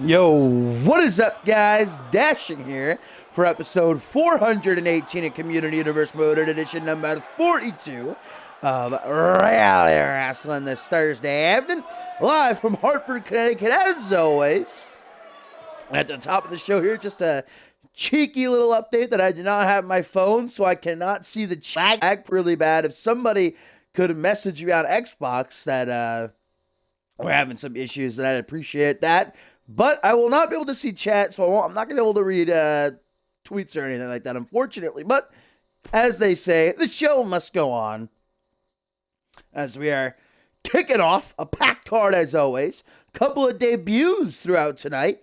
Yo, what is up, guys? Dashing here for episode 418 of Community Universe Motor Edition number 42 of Wrasslin this Thursday evening, live from Hartford, Connecticut, as always. At the top of the show here, just a cheeky little update that I do not have my phone, so I cannot see the chat really bad. If somebody could message me on Xbox that we're having some issues, then I'd appreciate that. But I will not be able to see chat, so I'm not going to be able to read tweets or anything like that, unfortunately. But as they say, the show must go on. As we are kicking off a packed card as always. Couple of debuts throughout tonight.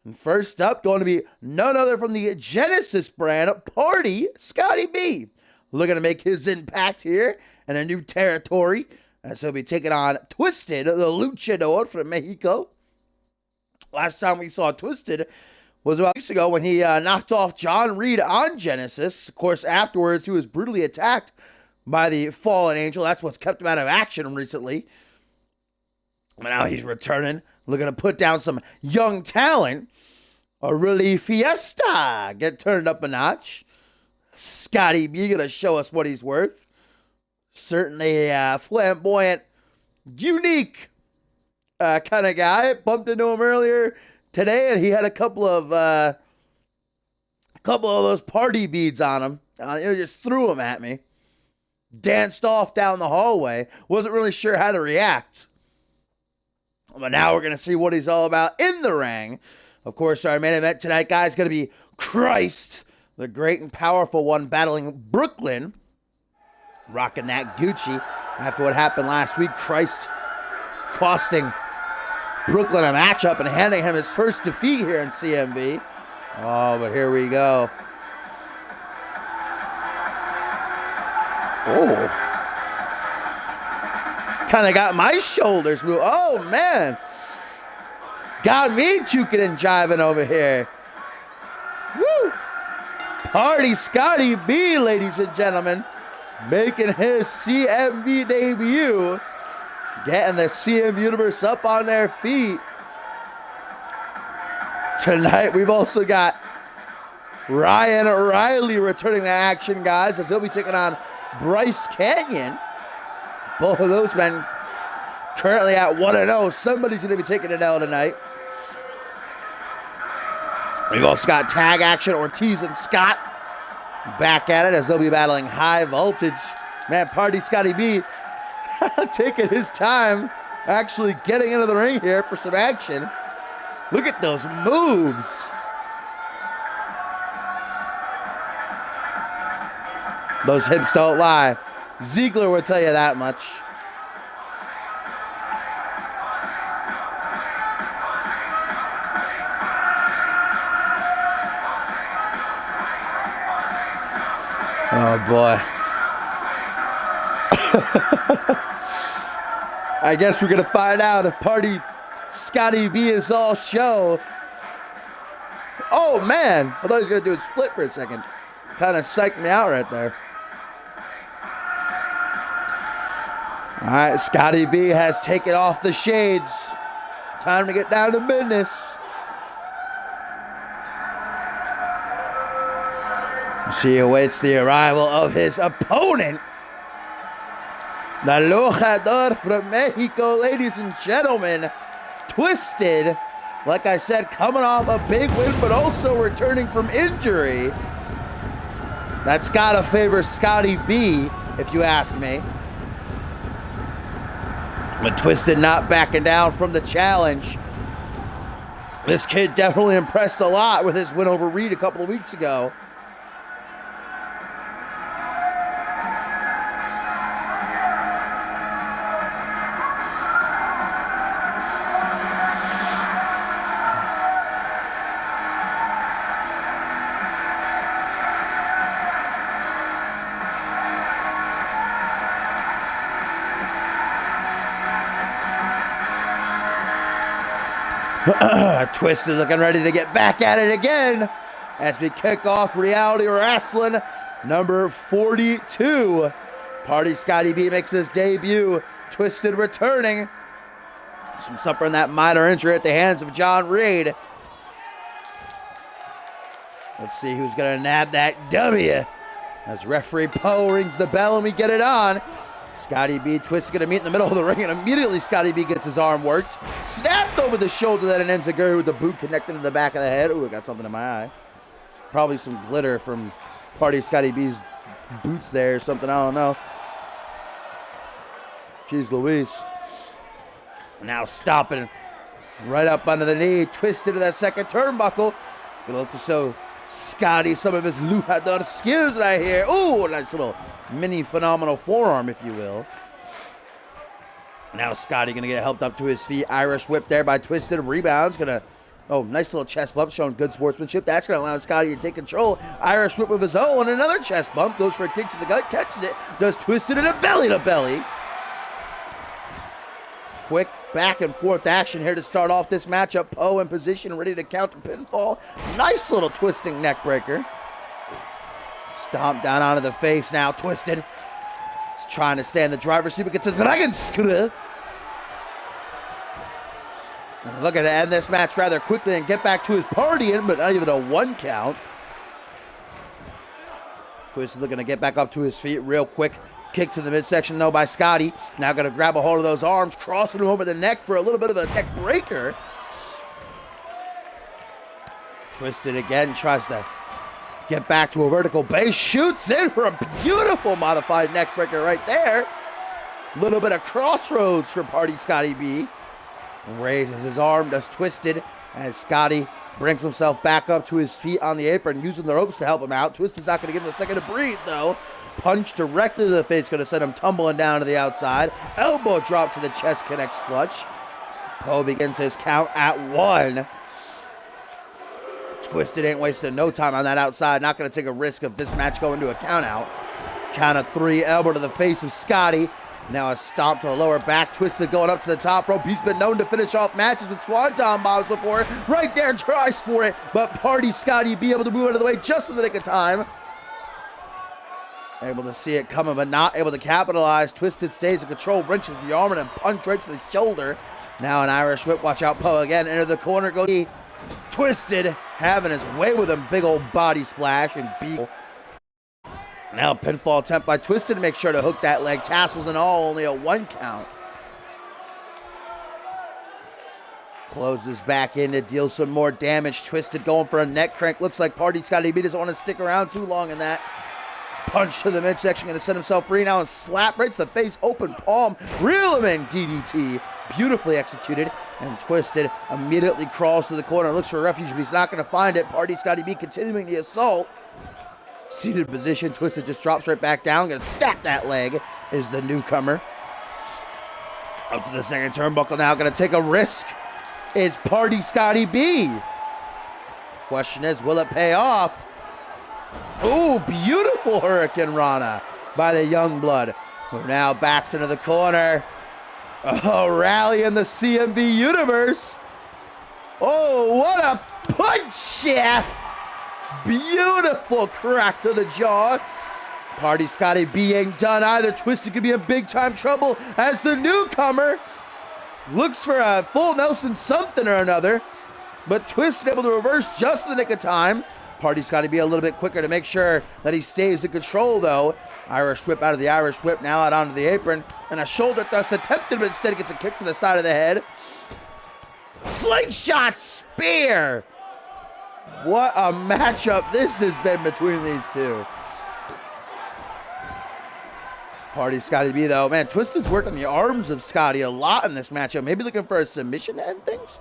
And first up, going to be none other from the Genesis brand, Party Scotty B. Looking to make his impact here in a new territory. As he'll be taking on Twisted, the luchador from Mexico. Last time we saw Twisted was about weeks ago when he knocked off John Reed on Genesis. Of course, afterwards, he was brutally attacked by the Fallen Angel. That's what's kept him out of action recently. But now he's returning, looking to put down some young talent. A really fiesta. Get turned up a notch. Scotty B going to show us what he's worth. Certainly a flamboyant, unique kind of guy. Bumped into him earlier today, and he had a couple of those party beads on him. Just threw them at me. Danced off down the hallway. Wasn't really sure how to react. But now we're going to see what he's all about in the ring. Of course, our main event tonight, guys, is going to be Christ, the great and powerful one, battling Brooklyn. Rocking that Gucci after what happened last week. Christ costing Brooklyn a matchup and handing him his first defeat here in CMV. Oh, but here we go. Oh. Kind of got my shoulders moved. Oh, man. Got me juking and jiving over here. Woo. Party Scotty B, ladies and gentlemen. Making his CMV debut. Getting the CMV Universe up on their feet. Tonight, we've also got Ryan O'Reilly returning to action, guys, as he'll be taking on Bryce Canyon. Both of those men currently at 1-0. Somebody's going to be taking an L tonight. We've also got tag action, Ortiz and Scott back at it as they'll be battling High Voltage. Man, Party Scotty B taking his time actually getting into the ring here for some action. Look at those moves. Those hips don't lie. Ziegler will tell you that much. Oh, boy. I guess we're going to find out if Party Scotty B is all show. Oh, man. I thought he was going to do a split for a second. Kind of psyched me out right there. All right, Scotty B has taken off the shades. Time to get down to business. He awaits the arrival of his opponent, the luchador from Mexico, ladies and gentlemen. Twisted, like I said, coming off a big win, but also returning from injury. That's gotta favor Scotty B, if you ask me. But Twisted not backing down from the challenge. This kid definitely impressed a lot with his win over Reed a couple of weeks ago. Twisted looking ready to get back at it again as we kick off Reality Wrasslin number 42. Party Scotty B makes his debut. Twisted returning. Suffering that minor injury at the hands of John Reed. Let's see who's going to nab that W. As referee Poe rings the bell and we get it on. Scotty B, Twisted going to meet in the middle of the ring, and immediately Scotty B gets his arm worked. Snapped over the shoulder, then an enziguri with the boot connected to the back of the head. Ooh, I got something in my eye. Probably some glitter from Party Scotty B's boots there or something, I don't know. Jeez Louise. Now stopping right up under the knee, twisted to that second turnbuckle. Gonna look to show Scotty some of his luchador skills right here. Ooh, nice little mini phenomenal forearm, if you will. Now Scotty gonna get helped up to his feet. Irish whip there by Twisted. Rebounds. Oh, nice little chest bump showing good sportsmanship. That's gonna allow Scotty to take control. Irish whip of his own. Another chest bump. Goes for a kick to the gut. Catches it. Does Twisted in a belly to belly. Quick back and forth action here to start off this matchup. Poe in position, ready to count the pinfall. Nice little twisting neck breaker. Stomp down onto the face now. Twisted. It's trying to stay in the driver's seat, but gets a dragon screw. And looking to end this match rather quickly and get back to his partying, but not even a 1 count. Twisted looking to get back up to his feet real quick. Kick to the midsection though by Scotty. Now going to grab a hold of those arms, crossing him over the neck for a little bit of a neck breaker. Twisted again, tries to get back to a vertical base, shoots in for a beautiful modified neck breaker right there. Little bit of crossroads for Party Scotty B. Raises his arm, does Twisted as Scotty brings himself back up to his feet on the apron, using the ropes to help him out. Twisted's not going to give him a second to breathe though. Punch directly to the face, going to send him tumbling down to the outside. Elbow drop to the chest, connects flush. Poe begins his count at 1. Twisted ain't wasting no time on that outside. Not going to take a risk of this match going to a count out. Count of 3, elbow to the face of Scotty. Now a stomp to the lower back. Twisted going up to the top rope. He's been known to finish off matches with swanton bombs before. Right there, tries for it. But Party Scotty be able to move out of the way just in the nick of time. Able to see it coming, but not able to capitalize. Twisted stays in control, wrenches the arm, and a punch right to the shoulder. Now an Irish whip. Watch out, Poe again. Enter the corner. Goes Twisted, having his way with him. Big old body splash and beat. Now pinfall attempt by Twisted to make sure to hook that leg. Tassels and all, only a 1 count. Closes back in to deal some more damage. Twisted going for a neck crank. Looks like Party Scotty B doesn't want to stick around too long in that. Punch to the midsection, going to set himself free now and slap right to the face, open palm, reel him in, DDT. Beautifully executed, and Twisted immediately crawls to the corner, looks for refuge, but he's not going to find it. Party Scotty B continuing the assault. Seated position, Twisted just drops right back down, going to snap that leg, is the newcomer. Up to the second turnbuckle now, going to take a risk. It's Party Scotty B. Question is, will it pay off? Ooh, beautiful Hurricane Rana by the Youngblood, who now backs into the corner. Oh, rally in the CMV universe. Oh, what a punch, yeah. Beautiful crack to the jaw. Party Scotty B ain't done either. Twisted could be in big time trouble as the newcomer looks for a full Nelson something or another, but Twisted able to reverse just in the nick of time. Party's got to be a little bit quicker to make sure that he stays in control, though. Irish whip out of the Irish whip, now out onto the apron. And a shoulder thrust attempted, but instead gets a kick to the side of the head. Slingshot spear! What a matchup this has been between these two. Party Scotty B, though. Man, Twisted's working the arms of Scotty a lot in this matchup. Maybe looking for a submission to end things.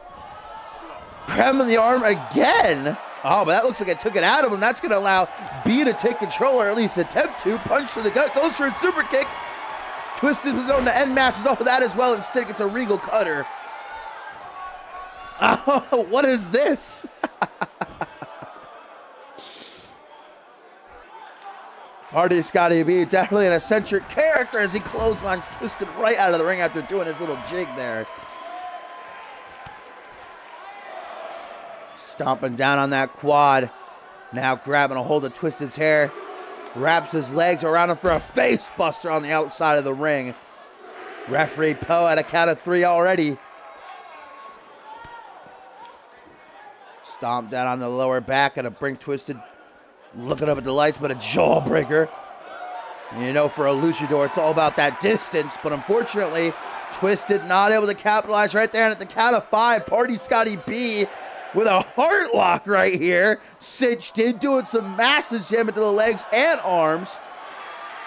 Grab him in the arm again. Oh, but that looks like it took it out of him. That's going to allow B to take control, or at least attempt to. Punch to the gut. Goes for a super kick. Twisted is going to end matches off of that as well. Instead, gets a regal cutter. Oh, what is this? Party Scotty B, definitely an eccentric character as he clotheslines Twisted right out of the ring after doing his little jig there. Stomping down on that quad. Now grabbing a hold of Twisted's hair. Wraps his legs around him for a face buster on the outside of the ring. Referee Poe at a count of 3 already. Stomp down on the lower back and to bring Twisted looking up at the lights, but a jawbreaker. And you know, for a luchador, it's all about that distance, but unfortunately, Twisted not able to capitalize right there. And at the count of 5, Party Scotty B with a heart lock right here. Cinched in, doing some massive damage to the legs and arms.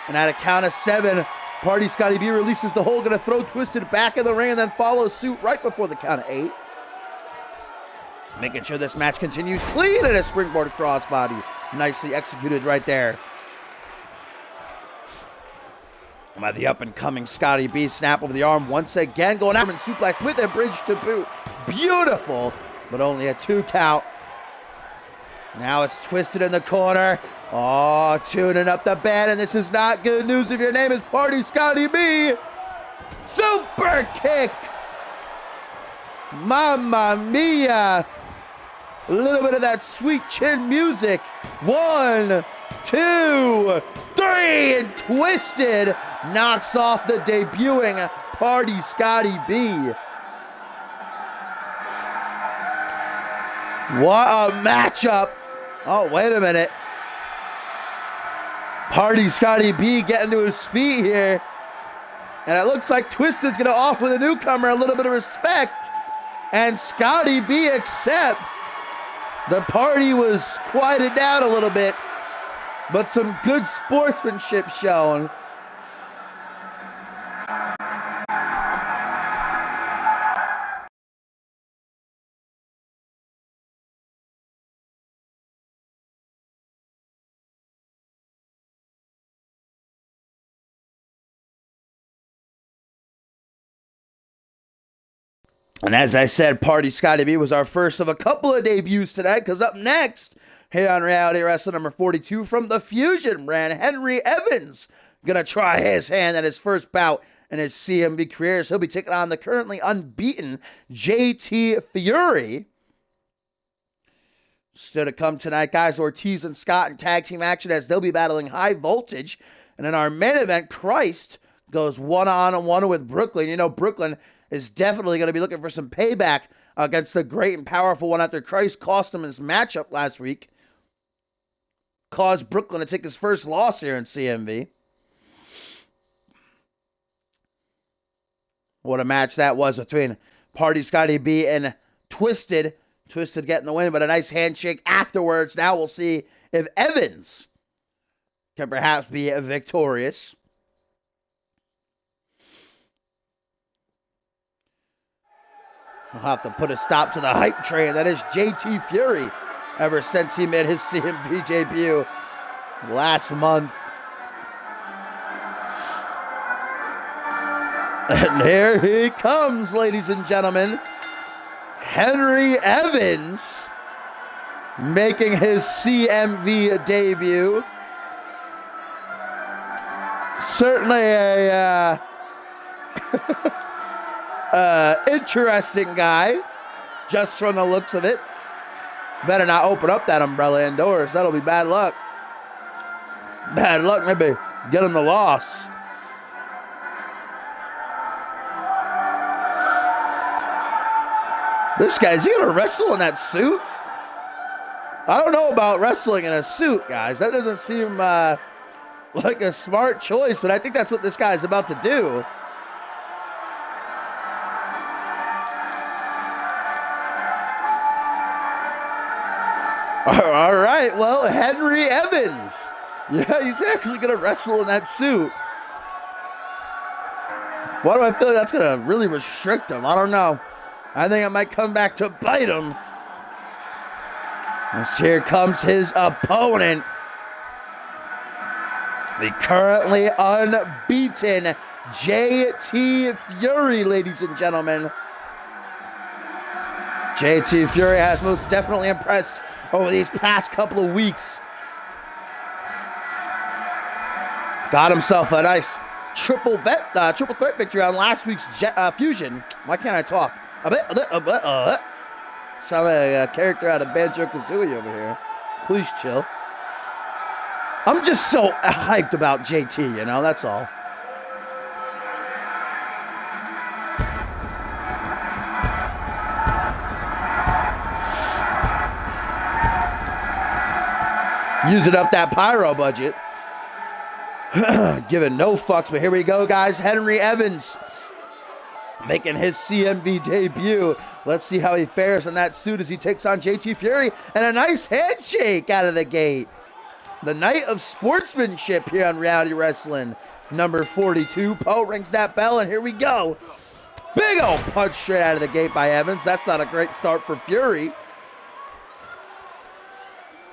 And at a count of 7, Party Scotty B releases the hold, gonna throw Twisted back in the ring and then follow suit right before the count of 8. Making sure this match continues clean and a springboard crossbody. Nicely executed right there. By the up-and-coming Scotty B, snap over the arm once again, going out and suplex with a bridge to boot. Beautiful, but only a 2 count. Now it's Twisted in the corner. Oh, tuning up the band, and this is not good news if your name is Party Scotty B. Super kick. Mamma mia. A little bit of that sweet chin music. 1, 2, 3, and Twisted knocks off the debuting Party Scotty B. What a matchup. Oh, wait a minute. Party Scotty B getting to his feet here. And it looks like Twisted's going to offer the newcomer a little bit of respect. And Scotty B accepts. The party was quieted down a little bit, but some good sportsmanship shown. And as I said, Party Scotty B was our first of a couple of debuts tonight, because up next, here on Reality Wrestling number 42 from the Fusion brand, Henry Evans gonna try his hand at his first bout in his CMV career. So he'll be taking on the currently unbeaten JT Fury. Still to come tonight, guys, Ortiz and Scott in tag team action as they'll be battling High Voltage. And in our main event, Christ goes one-on-one with Brooklyn. You know, Brooklyn is definitely going to be looking for some payback against the great and powerful one after Christ cost him his matchup last week. Caused Brooklyn to take his first loss here in CMV. What a match that was between Party Scotty B and Twisted. Twisted getting the win, but a nice handshake afterwards. Now we'll see if Evans can perhaps be victorious. I'll have to put a stop to the hype train that is JT Fury ever since he made his CMV debut last month. And here he comes, ladies and gentlemen. Henry Evans making his CMV debut. Certainly a interesting guy, just from the looks of it. Better not open up that umbrella indoors. That'll be bad luck. Bad luck, maybe get him the loss. This guy's, he gonna wrestle in that suit? I don't know about wrestling in a suit, guys. That doesn't seem like a smart choice, but I think that's what this guy's about to do. All right, well, Henry Evans. Yeah, he's actually going to wrestle in that suit. Why do I feel like that's going to really restrict him? I don't know. I think it might come back to bite him. As here comes his opponent. The currently unbeaten JT Fury, ladies and gentlemen. JT Fury has most definitely impressed over these past couple of weeks. Got himself a nice triple threat victory on last week's Fusion. Why can't I talk? Sound like a character out of Banjo-Kazooie over here. Please chill. I'm just so hyped about JT, you know, that's all. Using up that pyro budget. Giving no fucks, but here we go, guys. Henry Evans making his CMV debut. Let's see how he fares in that suit as he takes on JT Fury. And a nice handshake out of the gate. The night of sportsmanship here on Reality Wrestling. Number 42. Poe rings that bell, and here we go. Big old punch straight out of the gate by Evans. That's not a great start for Fury.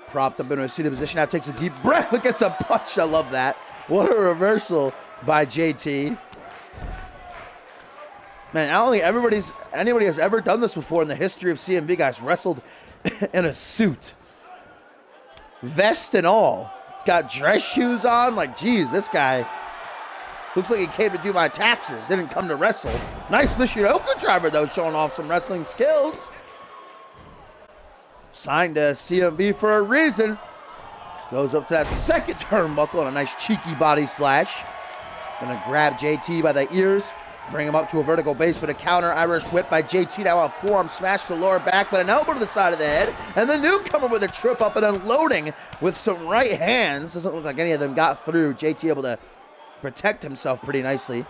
Propped up in a seated position. Now takes a deep breath but gets a punch. I love that. What a reversal by JT. Man, I don't think anybody has ever done this before in the history of CMV, guys. Wrestled in a suit. Vest and all. Got dress shoes on. Like, geez, this guy looks like he came to do my taxes. Didn't come to wrestle. Nice Michinoku driver, though, showing off some wrestling skills. Signed to CMV for a reason. Goes up to that second turnbuckle and a nice cheeky body splash. Gonna grab JT by the ears. Bring him up to a vertical base, but a counter Irish whip by JT. Now a forearm smash to lower back, but an elbow to the side of the head. And the newcomer with a trip up and unloading with some right hands. Doesn't look like any of them got through. JT able to protect himself pretty nicely.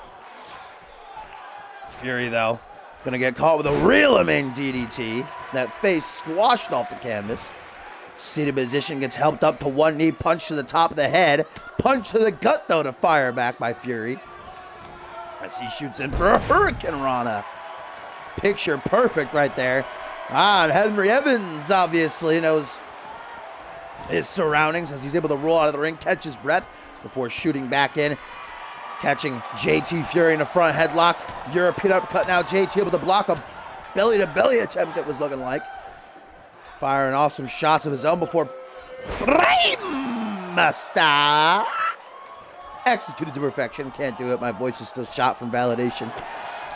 Fury, though, gonna get caught with a reel-him-in DDT. That face squashed off the canvas. Seated position, gets helped up to one knee, punch to the top of the head. Punch to the gut, though, to fire back by Fury. As he shoots in for a Hurricane Rana. Picture perfect right there. And Henry Evans obviously knows his surroundings as he's able to roll out of the ring, catch his breath before shooting back in. Catching JT Fury in a front headlock. European uppercut now. JT able to block a belly-to-belly attempt, it was looking like. Firing off some shots of his own before Master executed to perfection. Can't do it. My voice is still shot from validation.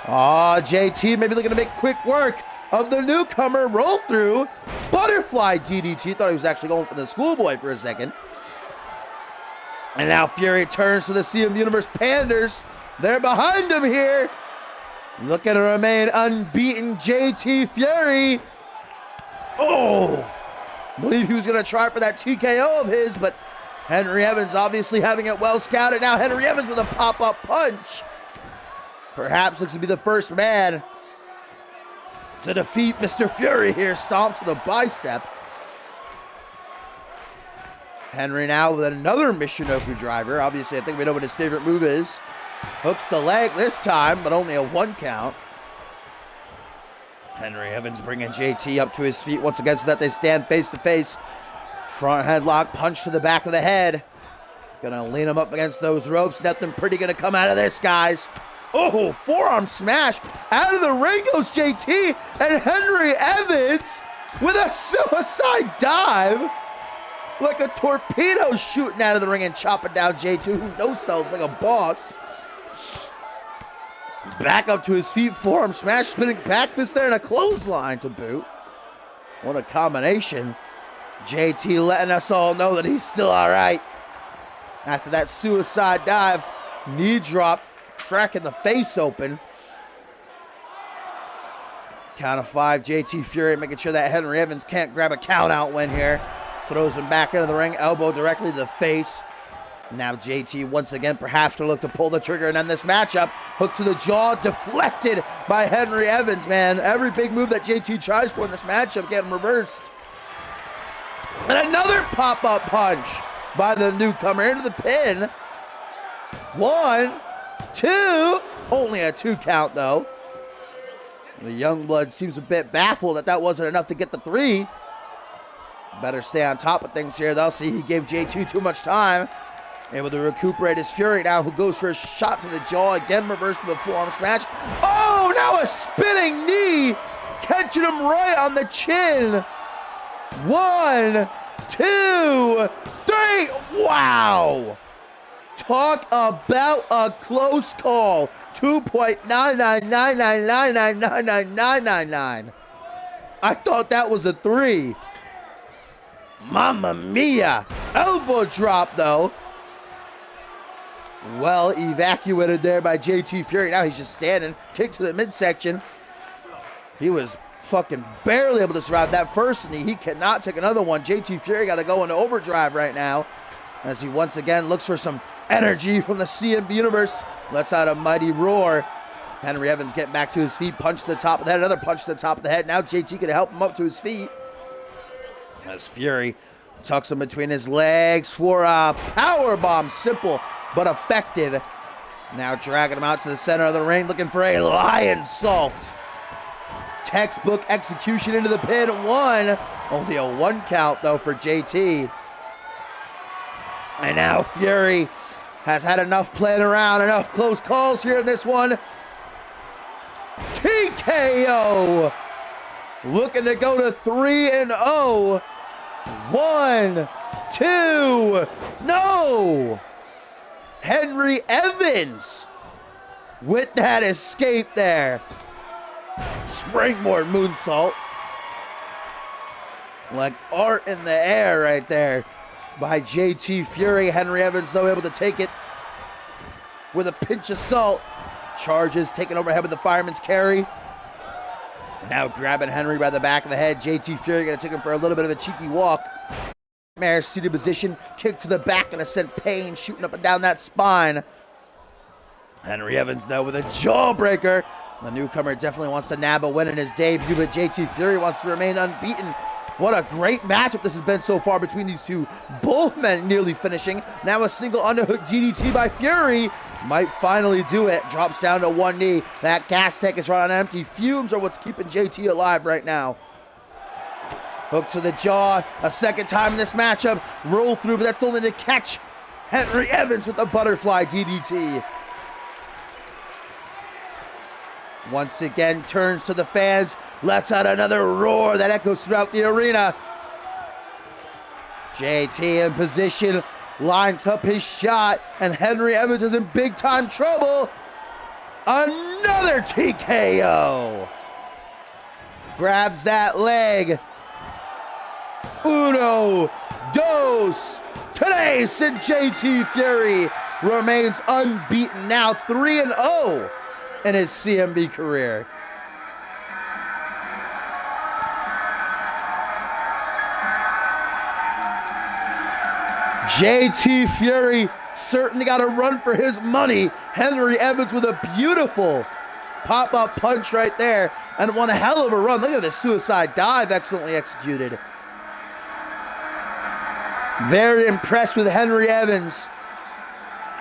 Oh, JT maybe looking to make quick work of the newcomer. Roll through. Butterfly DDT. Thought he was actually going for the schoolboy for a second. And now Fury turns to the CM Universe Panders. They're behind him here. Looking to remain unbeaten JT Fury. Oh, believe he was going to try for that TKO of his, but Henry Evans obviously having it well scouted. Now Henry Evans with a pop-up punch. Perhaps looks to be the first man to defeat Mr. Fury here. Stomps with a bicep. Henry now with another Michinoku driver. Obviously, I think we know what his favorite move is. Hooks the leg this time, but only a 1 count. Henry Evans bringing JT up to his feet once again so that they stand face to face. Front headlock, punch to the back of the head. Gonna lean him up against those ropes. Nothing pretty gonna come out of this, guys. Oh, forearm smash. Out of the ring goes JT, and Henry Evans with a suicide dive. Like a torpedo shooting out of the ring and chopping down JT, who no-sells like a boss. Back up to his feet, forearm smash, spinning back fist there, and a clothesline to boot. What a combination. JT letting us all know that he's still all right. After that suicide dive, knee drop, cracking the face open. Count of 5, JT Fury making sure that Henry Evans can't grab a count out win here. Throws him back into the ring, elbow directly to the face. Now JT once again perhaps to look to pull the trigger and end this matchup. Hook to the jaw, deflected by Henry Evans, man. Every big move that JT tries for in this matchup getting reversed. And another pop-up punch by the newcomer into the pin. 1, 2, Only a 2 count, though. The Youngblood seems a bit baffled that wasn't enough to get the 3. Better stay on top of things here, though. See, he gave J2 too much time. Able to recuperate his Fury now, who goes for a shot to the jaw. Again, reversed with a forearm smash. Oh, now a spinning knee, catching him right on the chin. 1, 2, 3. Wow. Talk about a close call. 2.99999999999. I thought that was a 3. Mamma mia. Elbow drop, though. Well evacuated there by JT Fury. Now he's just standing. Kick to the midsection. He was fucking barely able to survive that first knee. He cannot take another one. JT Fury got to go into overdrive right now as he once again looks for some energy from the CMV universe. Lets out a mighty roar. Henry Evans getting back to his feet. Punch to the top of the head. Another punch to the top of the head. Now JT can help him up to his feet. As Fury tucks him between his legs for a power bomb. Simple but effective. Now dragging him out to the center of the ring, looking for a lion salt. Textbook execution into the pin. 1. Only a 1 count, though, for JT. And now Fury has had enough playing around, enough close calls here in this one. TKO. Looking to go to 3-0. 1, 2. No. Henry Evans with that escape there. Springboard moonsault. Like art in the air right there by JT Fury. Henry Evans, though, able to take it with a pinch of salt. Charges, taking overhead with the fireman's carry. Now grabbing Henry by the back of the head. JT Fury going to take him for a little bit of a cheeky walk. Mare seated position, kick to the back and sent pain shooting up and down that spine. Henry Evans, though, with a jawbreaker. The newcomer definitely wants to nab a win in his debut, but JT Fury wants to remain unbeaten. What a great matchup this has been so far between these two. Both men nearly finishing. Now a single underhook DDT by Fury. Might finally do it. Drops down to 1 knee. That gas tank is running on empty. Fumes are what's keeping JT alive right now. Hook to the jaw. A second time in this matchup. Roll through, but that's only to catch Henry Evans with a butterfly DDT. Once again, turns to the fans, lets out another roar that echoes throughout the arena. JT in position, lines up his shot, and Henry Evans is in big time trouble. Another TKO. Grabs that leg. Uno, dos, tres, and JT Fury remains unbeaten, now 3-0 in his CMV career. JT Fury certainly got a run for his money. Henry Evans with a beautiful pop-up punch right there, and one hell of a run. Look at this suicide dive, excellently executed. Very impressed with Henry Evans,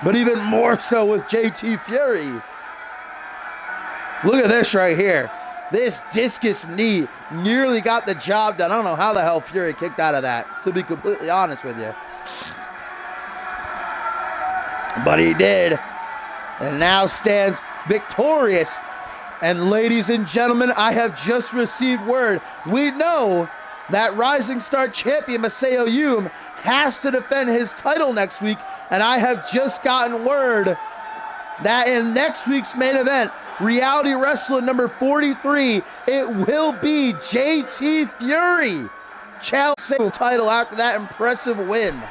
but even more so with JT Fury. Look at this right here. This discus knee nearly got the job done. I don't know how the hell Fury kicked out of that, to be completely honest with you. But he did, and now stands victorious. And ladies and gentlemen, I have just received word. We know that Rising Star champion Masao Yume has to defend his title next week, and I have just gotten word that in next week's main event, Reality Wrestling number 43, it will be JT Fury challenging the title after that impressive win.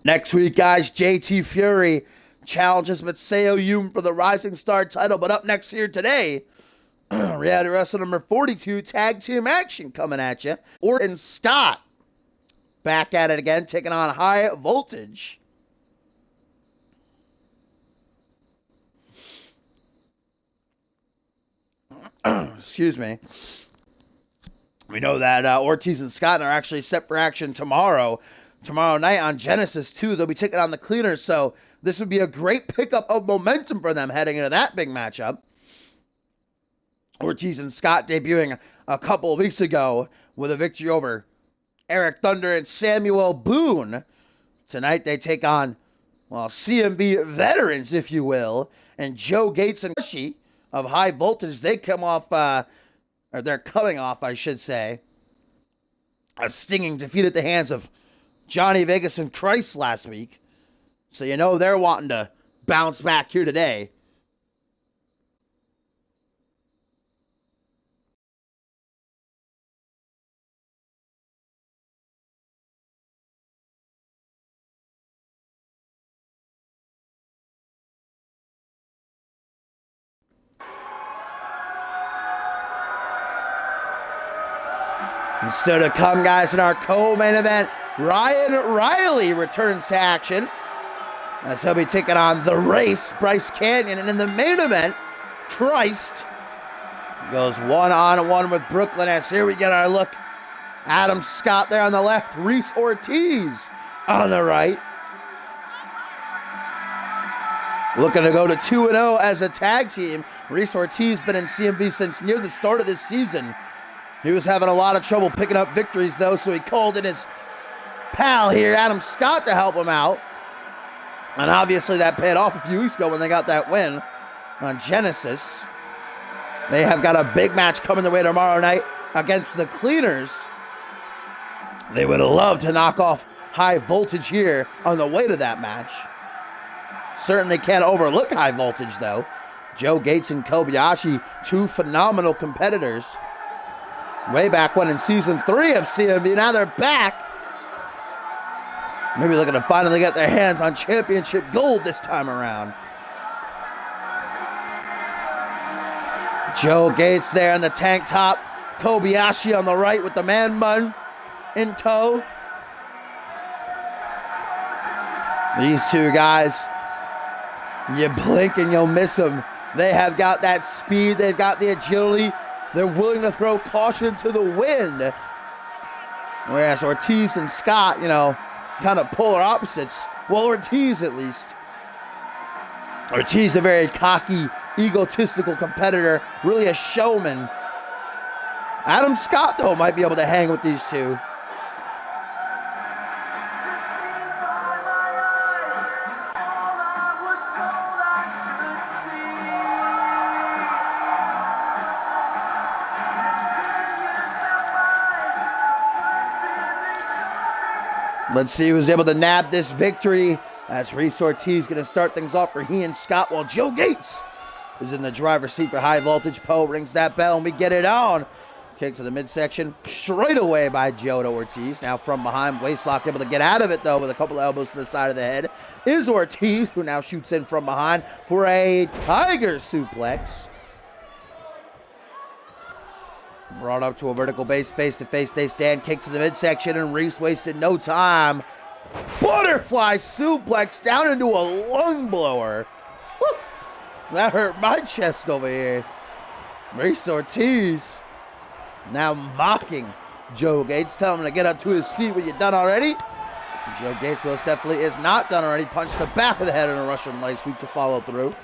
Next week, guys, JT Fury challenges Masao Yume for the Rising Star title. But up next here today, Reality Wrestling number 42, tag team action coming at you. Orton and Scott back at it again, taking on High Voltage. Excuse me. We know that Ortiz and Scott are actually set for action tomorrow night on Genesis 2. They'll be taking on the Cleaners, so this would be a great pickup of momentum for them heading into that big matchup. Ortiz and Scott debuting a couple of weeks ago with a victory over Eric Thunder and Samuel Boone. Tonight they take on, well, CMV veterans, if you will, and Joe Gates and Kushi of High Voltage. They come off, or they're coming off, I should say, a stinging defeat at the hands of Johnny Vegas and Christ last week. So you know they're wanting to bounce back here today. And still to come, guys, in our co-main event, Ryan Riley returns to action as he'll be taking on The Race, Bryce Canyon. And in the main event, Christ goes one-on-one with Brooklyn. As here we get our look. Adam Scott there on the left, Reese Ortiz on the right. Looking to go to 2-0 as a tag team. Reese Ortiz been in CMV since near the start of this season. He was having a lot of trouble picking up victories, though, so he called in his pal here, Adam Scott, to help him out. And obviously that paid off a few weeks ago when they got that win on Genesis. They have got a big match coming their way tomorrow night against the Cleaners. They would love to knock off High Voltage here on the way to that match. Certainly can't overlook High Voltage, though. Joe Gates and Kobayashi, two phenomenal competitors. Way back when in Season 3 of CMV, now they're back. Maybe looking to finally get their hands on championship gold this time around. Joe Gates there in the tank top. Kobayashi on the right with the man bun in tow. These two guys, you blink and you'll miss them. They have got that speed. They've got the agility. They're willing to throw caution to the wind. Whereas Ortiz and Scott, you know, kind of polar opposites. Well, Ortiz at least. Ortiz a very cocky, egotistical competitor. Really a showman. Adam Scott, though, might be able to hang with these two. Let's see who's able to nab this victory as Reese Ortiz going to start things off for he and Scott, while Joe Gates is in the driver's seat for High Voltage. Poe rings that bell and we get it on. Kick to the midsection straight away by Joe to Ortiz. Now from behind, waistlock, able to get out of it though with a couple of elbows to the side of the head is Ortiz, who now shoots in from behind for a tiger suplex. Brought up to a vertical base, face-to-face they stand, kick to the midsection, and Reese wasted no time. Butterfly suplex down into a lung blower. Woo! That hurt my chest over here. Reese Ortiz now mocking Joe Gates, telling him to get up to his feet. Were you done already? Joe Gates most definitely is not done already. Punched the back of the head in a Russian leg sweep to follow through.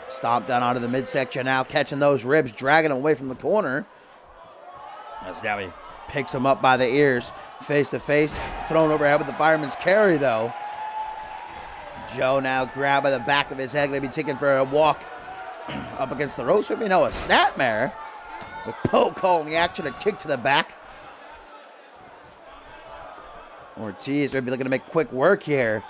Stomped down onto the midsection now, catching those ribs, dragging him away from the corner. As now he picks him up by the ears, face to face, thrown overhead with the fireman's carry though. Joe now grabbed by the back of his head, going to be taken for a walk up against the ropes. You know, a snapmare with Poe calling the action, a kick to the back. Ortiz maybe looking to make quick work here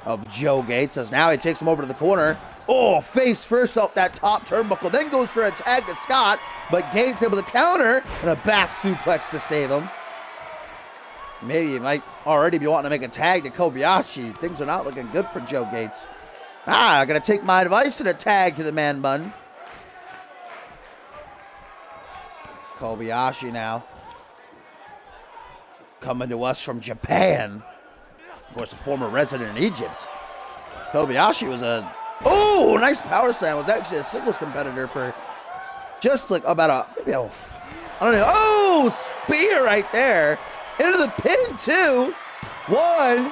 of Joe Gates as now he takes him over to the corner. Oh, face first off that top turnbuckle, then goes for a tag to Scott, but Gates able to counter and a back suplex to save him. Maybe he might already be wanting to make a tag to Kobayashi. Things are not looking good for Joe Gates. I'm going to take my advice and a tag to the man bun. Kobayashi now. Coming to us from Japan. Of course, a former resident in Egypt. Kobayashi was a... Oh, nice power slam. Was actually a singles competitor for just like about maybe I don't know. Oh, spear right there. Into the pin, too. 1,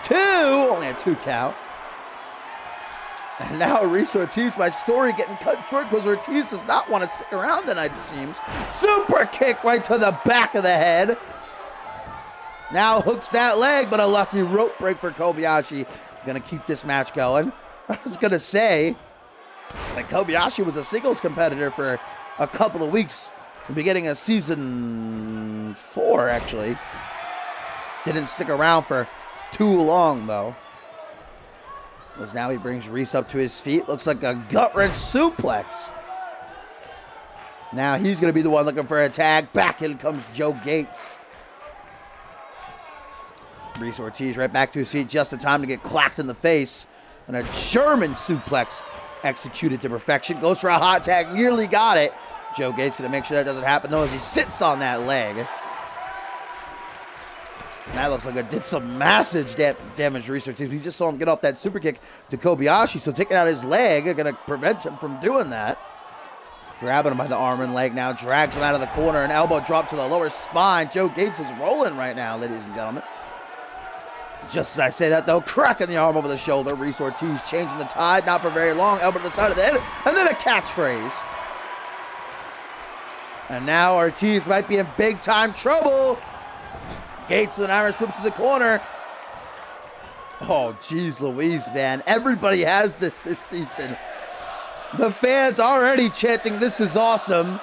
2. Only a 2 count. And now Reese Ortiz, my story getting cut short because Ortiz does not want to stick around tonight, it seems. Super kick right to the back of the head. Now hooks that leg, but a lucky rope break for Kobayashi. Gonna keep this match going. I was gonna say that Kobayashi was a singles competitor for a couple of weeks. The beginning of season 4, actually. Didn't stick around for too long, though. As now he brings Reese up to his feet. Looks like a gut-wrench suplex. Now he's going to be the one looking for a tag. Back in comes Joe Gates. Reese Ortiz right back to his feet just in time to get clacked in the face. And a German suplex executed to perfection. Goes for a hot tag. Nearly got it. Joe Gates going to make sure that doesn't happen, though, as he sits on that leg. That looks like it did some massive damage to Reese Ortiz. We just saw him get off that super kick to Kobayashi, so taking out his leg are going to prevent him from doing that. Grabbing him by the arm and leg now, drags him out of the corner, an elbow drop to the lower spine. Joe Gates is rolling right now, ladies and gentlemen. Just as I say that, though, cracking the arm over the shoulder. Reese Ortiz changing the tide, not for very long. Elbow to the side of the head, and then a catchphrase. And now Ortiz might be in big-time trouble. Gates with an Irish whip to the corner. Oh, geez Louise, man. Everybody has this season. The fans already chanting, "This is awesome."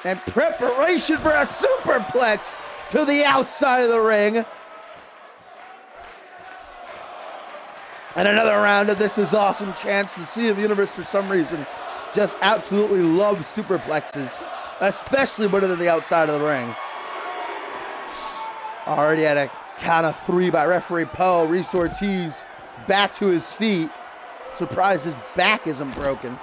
And preparation for a superplex to the outside of the ring. And another round of "This is awesome" chants. The Sea of Universe, for some reason, just absolutely loves superplexes, especially when they're the outside of the ring. Already at a count of 3 by referee Poe. Reese Ortiz back to his feet. Surprised his back isn't broken.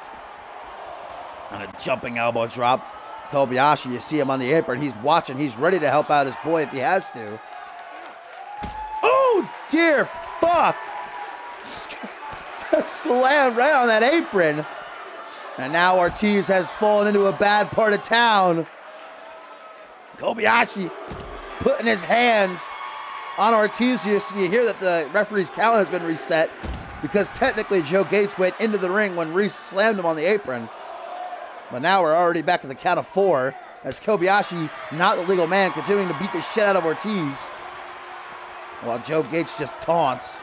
And a jumping elbow drop. Kobayashi, you see him on the apron. He's watching. He's ready to help out his boy if he has to. Oh, dear fuck. Slammed right on that apron. And now Ortiz has fallen into a bad part of town. Kobayashi putting his hands on Ortiz here, so you hear that the referee's count has been reset because technically Joe Gates went into the ring when Reese slammed him on the apron. But now we're already back to the count of 4 as Kobayashi, not the legal man, continuing to beat the shit out of Ortiz while Joe Gates just taunts.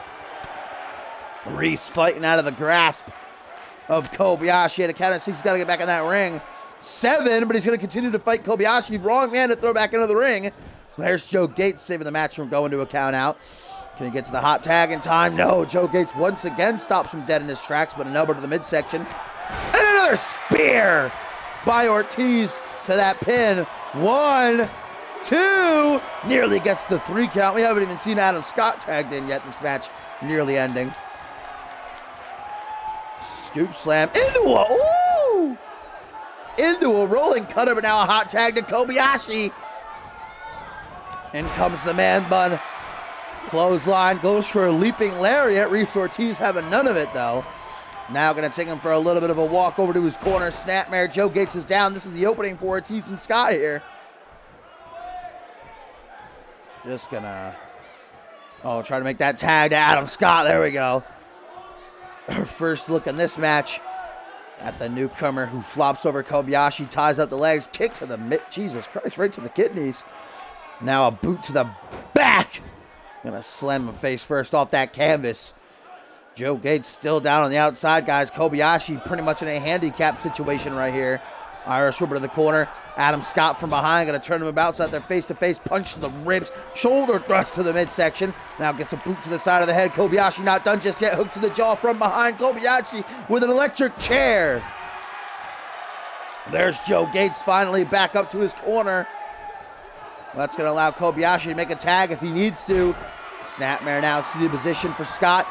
Reese fighting out of the grasp of Kobayashi at a count of 6. He's got to get back in that ring. 7, but he's going to continue to fight Kobayashi. Wrong man to throw back into the ring. There's Joe Gates saving the match from going to a count out. Can he get to the hot tag in time? No. Joe Gates once again stops him dead in his tracks, but an elbow to the midsection. And another spear by Ortiz to that pin. 1, 2. Nearly gets the 3 count. We haven't even seen Adam Scott tagged in yet. This match nearly ending. Scoop slam into a rolling cutter, but now a hot tag to Kobayashi. In comes the man bun. Clothesline goes for a leaping lariat. Reese Ortiz having none of it, though. Now going to take him for a little bit of a walk over to his corner. Snapmare. Joe Gates is down. This is the opening for Ortiz and Scott here. Just gonna... Oh, try to make that tag to Adam Scott. There we go. Our first look in this match at the newcomer who flops over Kobayashi, ties up the legs, kick to the mid. Jesus Christ, right to the kidneys. Now a boot to the back. Gonna slam him face first off that canvas. Joe Gates still down on the outside, guys. Kobayashi pretty much in a handicap situation right here. Irish whip to the corner. Adam Scott from behind, gonna turn him about so that they're face-to-face. Punch to the ribs, shoulder thrust to the midsection. Now gets a boot to the side of the head. Kobayashi not done just yet. Hook to the jaw from behind. Kobayashi with an electric chair. There's Joe Gates finally back up to his corner. That's gonna allow Kobayashi to make a tag if he needs to. Snapmare now seated position for Scott.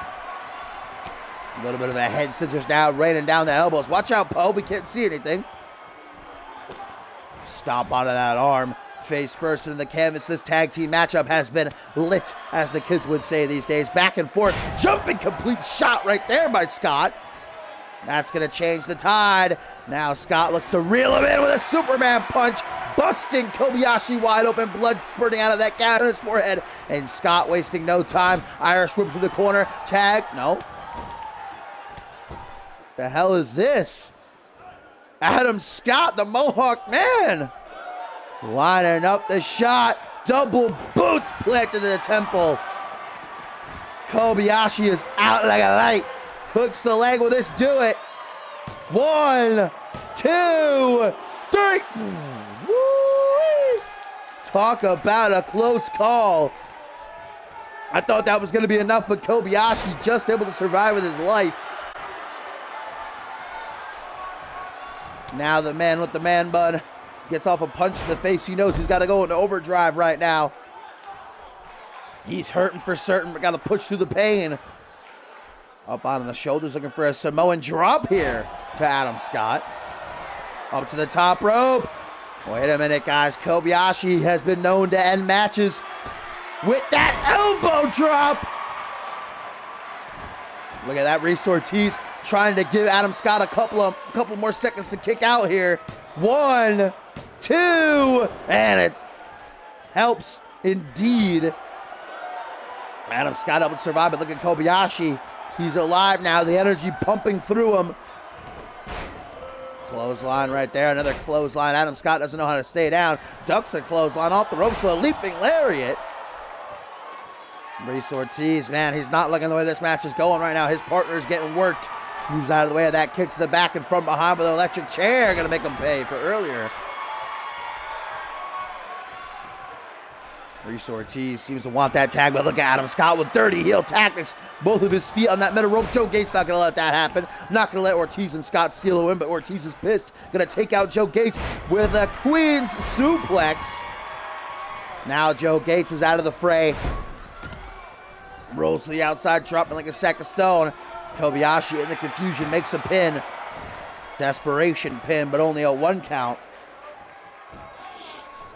A little bit of a head scissors now, raining down the elbows. Watch out, Poe. We can't see anything. Stomp onto that arm. Face first into the canvas. This tag team matchup has been lit, as the kids would say these days. Back and forth. Jumping complete shot right there by Scott. That's going to change the tide. Now Scott looks to reel him in with a Superman punch, busting Kobayashi wide open, blood spurting out of that gap in his forehead. And Scott wasting no time. Irish whip to the corner. Tag. No. The hell is this? Adam Scott, the Mohawk Man. Lining up the shot. Double boots planted to the temple. Kobayashi is out like a light. Hooks the leg. Will this do it? 1, 2, 3. Woo-wee. Talk about a close call. I thought that was going to be enough, but Kobayashi just able to survive with his life. Now the man with the man bun gets off a punch to the face. He knows he's got to go into overdrive right now. He's hurting for certain, but got to push through the pain. Up on the shoulders, looking for a Samoan drop here to Adam Scott. Up to the top rope. Wait a minute, guys. Kobayashi has been known to end matches with that elbow drop. Look at that. Reese Ortiz trying to give Adam Scott a couple more seconds to kick out here. 1, 2, and it helps indeed. Adam Scott able to survive, but look at Kobayashi. He's alive now, the energy pumping through him. Clothesline right there, another clothesline. Adam Scott doesn't know how to stay down. Ducks a clothesline off the ropes with a leaping lariat. Reese Ortiz, man, he's not looking the way this match is going right now. His partner's getting worked. Moves out of the way of that kick to the back and from behind with an electric chair. Gonna make him pay for earlier. Reese Ortiz seems to want that tag, but look at Adam Scott with dirty heel tactics. Both of his feet on that middle rope. Joe Gates not going to let that happen. Not going to let Ortiz and Scott steal a win, but Ortiz is pissed. Going to take out Joe Gates with a Queen's suplex. Now Joe Gates is out of the fray. Rolls to the outside, dropping like a sack of stone. Kobayashi in the confusion makes a pin. Desperation pin, but only a 1 count.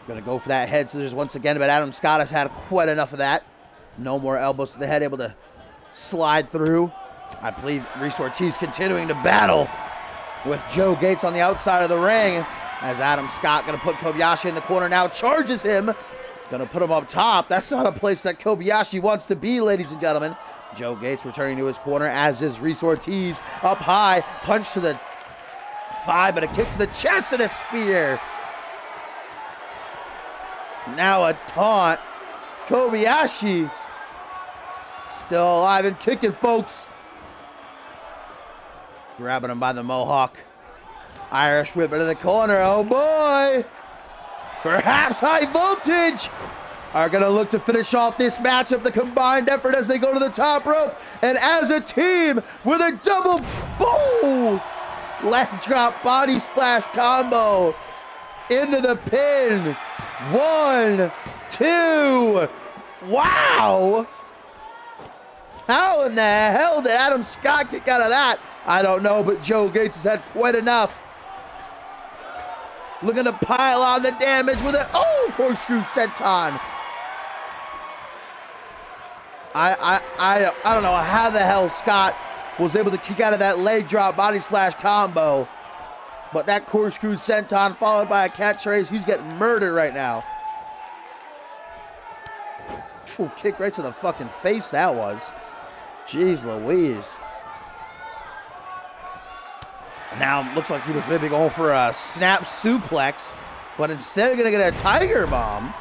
Gonna go for that head scissors once again, but Adam Scott has had quite enough of that. No more elbows to the head, able to slide through. I believe Reese Ortiz continuing to battle with Joe Gates on the outside of the ring, as Adam Scott gonna put Kobayashi in the corner now, charges him, gonna put him up top. That's not a place that Kobayashi wants to be, ladies and gentlemen. Joe Gates returning to his corner, as is Reese Ortiz. Up high, punch to the thigh, but a kick to the chest and a spear. Now a taunt. Kobayashi still alive and kicking, folks. Grabbing him by the mohawk. Irish whip into the corner. Oh boy. Perhaps High Voltage are going to look to finish off this matchup, the combined effort as they go to the top rope. And as a team with a double boom. Leg drop body splash combo into the pin. 1, 2. Wow. How in the hell did Adam Scott kick out of that? I don't know, but Joe Gates has had quite enough. Looking to pile on the damage with a corkscrew senton. I don't know how the hell Scott was able to kick out of that leg drop body splash combo. But that corkscrew senton followed by a catchphrase, he's getting murdered right now. Ooh, kick right to the fucking face that was. Jeez Louise. Now looks like he was maybe going for a snap suplex, but instead of gonna get a tiger bomb.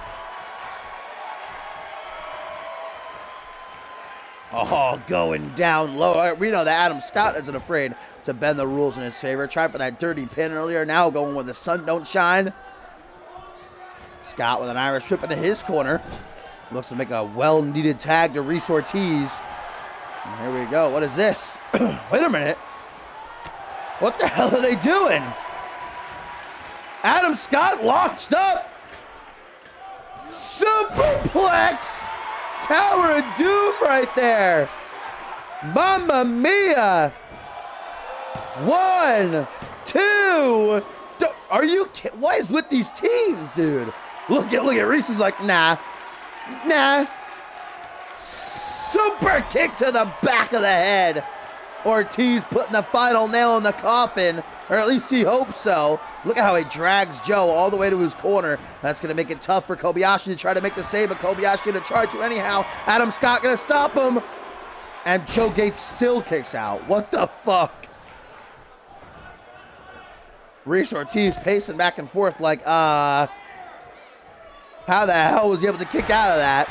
Oh, going down low. We know that Adam Scott isn't afraid to bend the rules in his favor. Tried for that dirty pin earlier. Now going with the sun don't shine. Scott with an Irish whip into his corner. Looks to make a well-needed tag to Reese Ortiz. And here we go. What is this? Wait a minute. What the hell are they doing? Adam Scott launched up. Superplex. Tower of Doom right there. Mamma mia. 1, 2, Are you kidding? What is with these teams, dude? Look at Reese is like, nah. Super kick to the back of the head. Ortiz putting the final nail in the coffin, or at least he hopes so. Look at how he drags Joe all the way to his corner. That's going to make it tough for Kobayashi to try to make the save, but Kobayashi going to charge you anyhow. Adam Scott going to stop him. And Joe Gates still kicks out. What the fuck? Reese Ortiz pacing back and forth like, how the hell was he able to kick out of that?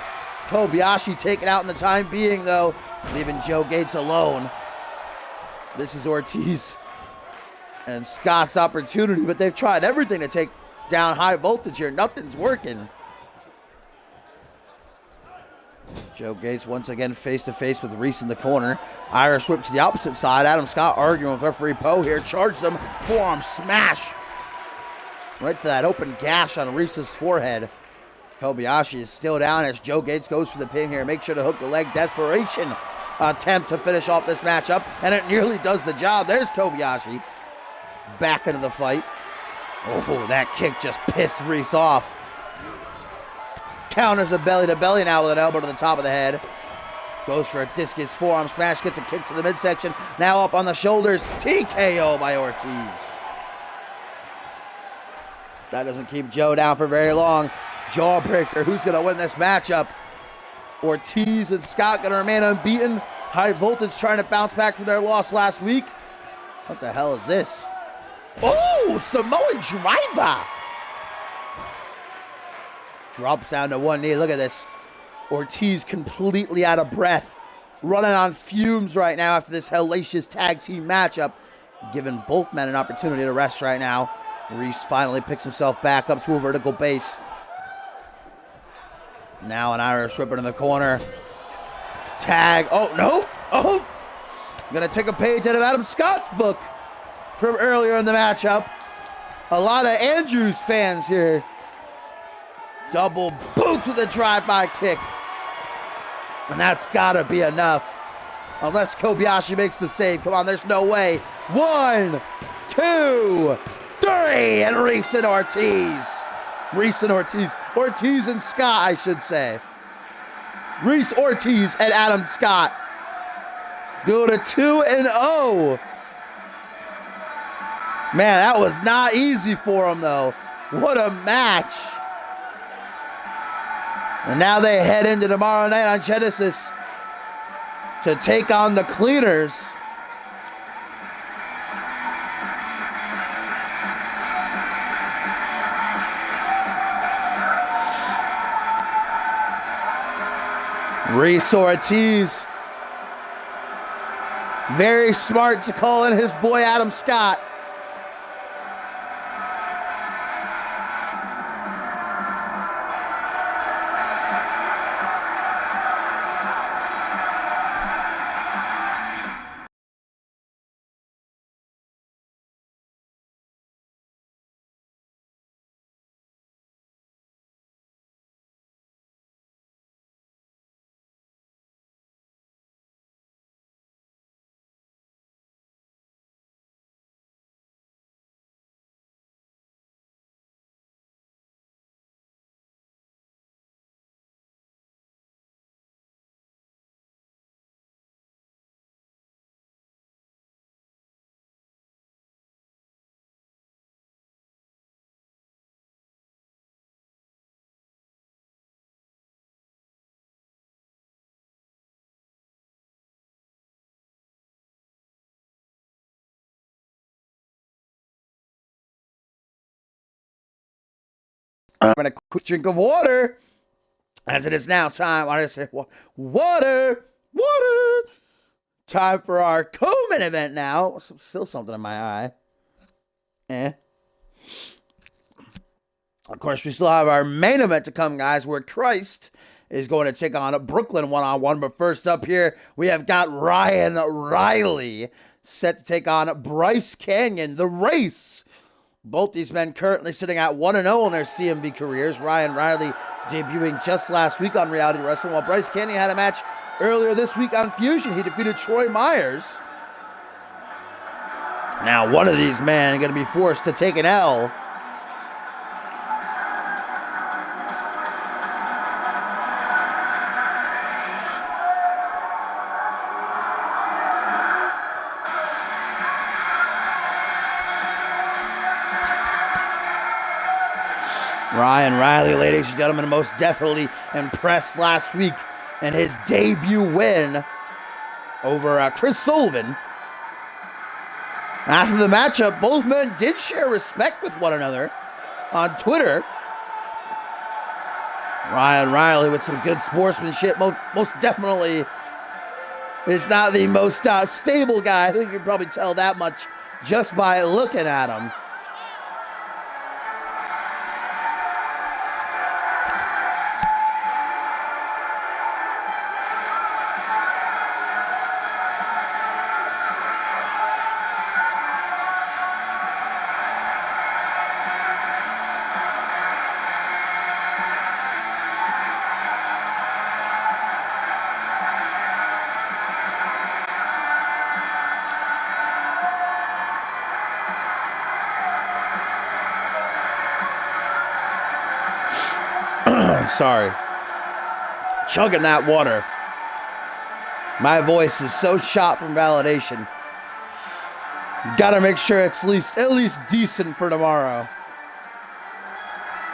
Kobayashi taken out in the time being, though, leaving Joe Gates alone. This is Ortiz and Scott's opportunity, but they've tried everything to take down High Voltage here. Nothing's working. Joe Gates once again face-to-face with Reese in the corner. Irish whip to the opposite side. Adam Scott arguing with referee Poe here. Charges him. Forearm smash. Right to that open gash on Reese's forehead. Kobayashi is still down as Joe Gates goes for the pin here. Make sure to hook the leg. Desperation attempt to finish off this matchup, and it nearly does the job. There's Kobayashi. Back into the fight. Oh, that kick just pissed Reese off. Counters a belly-to-belly now with an elbow to the top of the head. Goes for a discus forearm smash. Gets a kick to the midsection. Now up on the shoulders. TKO by Ortiz. That doesn't keep Joe down for very long. Jawbreaker. Who's going to win this matchup? Ortiz and Scott going to remain unbeaten. High Voltage trying to bounce back from their loss last week. What the hell is this? Oh, Samoan driver. Drops down to one knee. Look at this. Ortiz completely out of breath. Running on fumes right now after this hellacious tag team matchup. Giving both men an opportunity to rest right now. Reese finally picks himself back up to a vertical base. Now an Irish whip in the corner. Tag. Oh, no. Oh. I'm going to take a page out of Adam Scott's book from earlier in the matchup. A lot of Andrews fans here. Double boot with a drive-by kick. And that's got to be enough. Unless Kobayashi makes the save. Come on, there's no way. 1, 2, 3. And Reese and Ortiz. Ortiz and Scott, I should say. Reese Ortiz and Adam Scott go to 2-0. Man, that was not easy for them, though. What a match. And now they head into tomorrow night on Genesis to take on the Cleaners. Reese Ortiz, very smart to call in his boy Adam Scott. I'm going to quick drink of water, as it is now time. I just say water. Time for our co-main event now. Still something in my eye. Of course, we still have our main event to come, guys, where Christ is going to take on a Brooklyn one-on-one. But first up here, we have got Ryan Riley set to take on Bryce Canyon, the Race. Both these men currently sitting at 1-0 in their CMV careers. Ryan Riley debuting just last week on Reality Wrestling, while Bryce Canyon had a match earlier this week on Fusion. He defeated Troy Myers. Now one of these men going to be forced to take an L. Ryan Riley, ladies and gentlemen, most definitely impressed last week in his debut win over Chris Sullivan. After the matchup, both men did share respect with one another on Twitter. Ryan Riley with some good sportsmanship. Most definitely is not the most stable guy. I think you can probably tell that much just by looking at him. Sorry. Chugging that water. My voice is so shot from validation. Gotta make sure it's at least decent for tomorrow.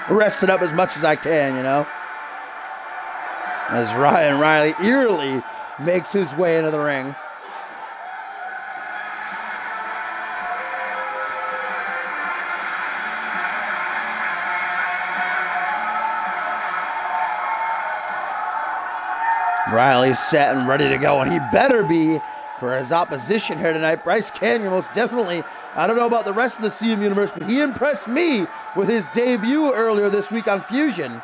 Rest it up as much as I can, you know. As Ryan Riley eerily makes his way into the ring. Riley's set and ready to go, and he better be for his opposition here tonight. Bryce Canyon, most definitely. I don't know about the rest of the CM universe, but he impressed me with his debut earlier this week on Fusion,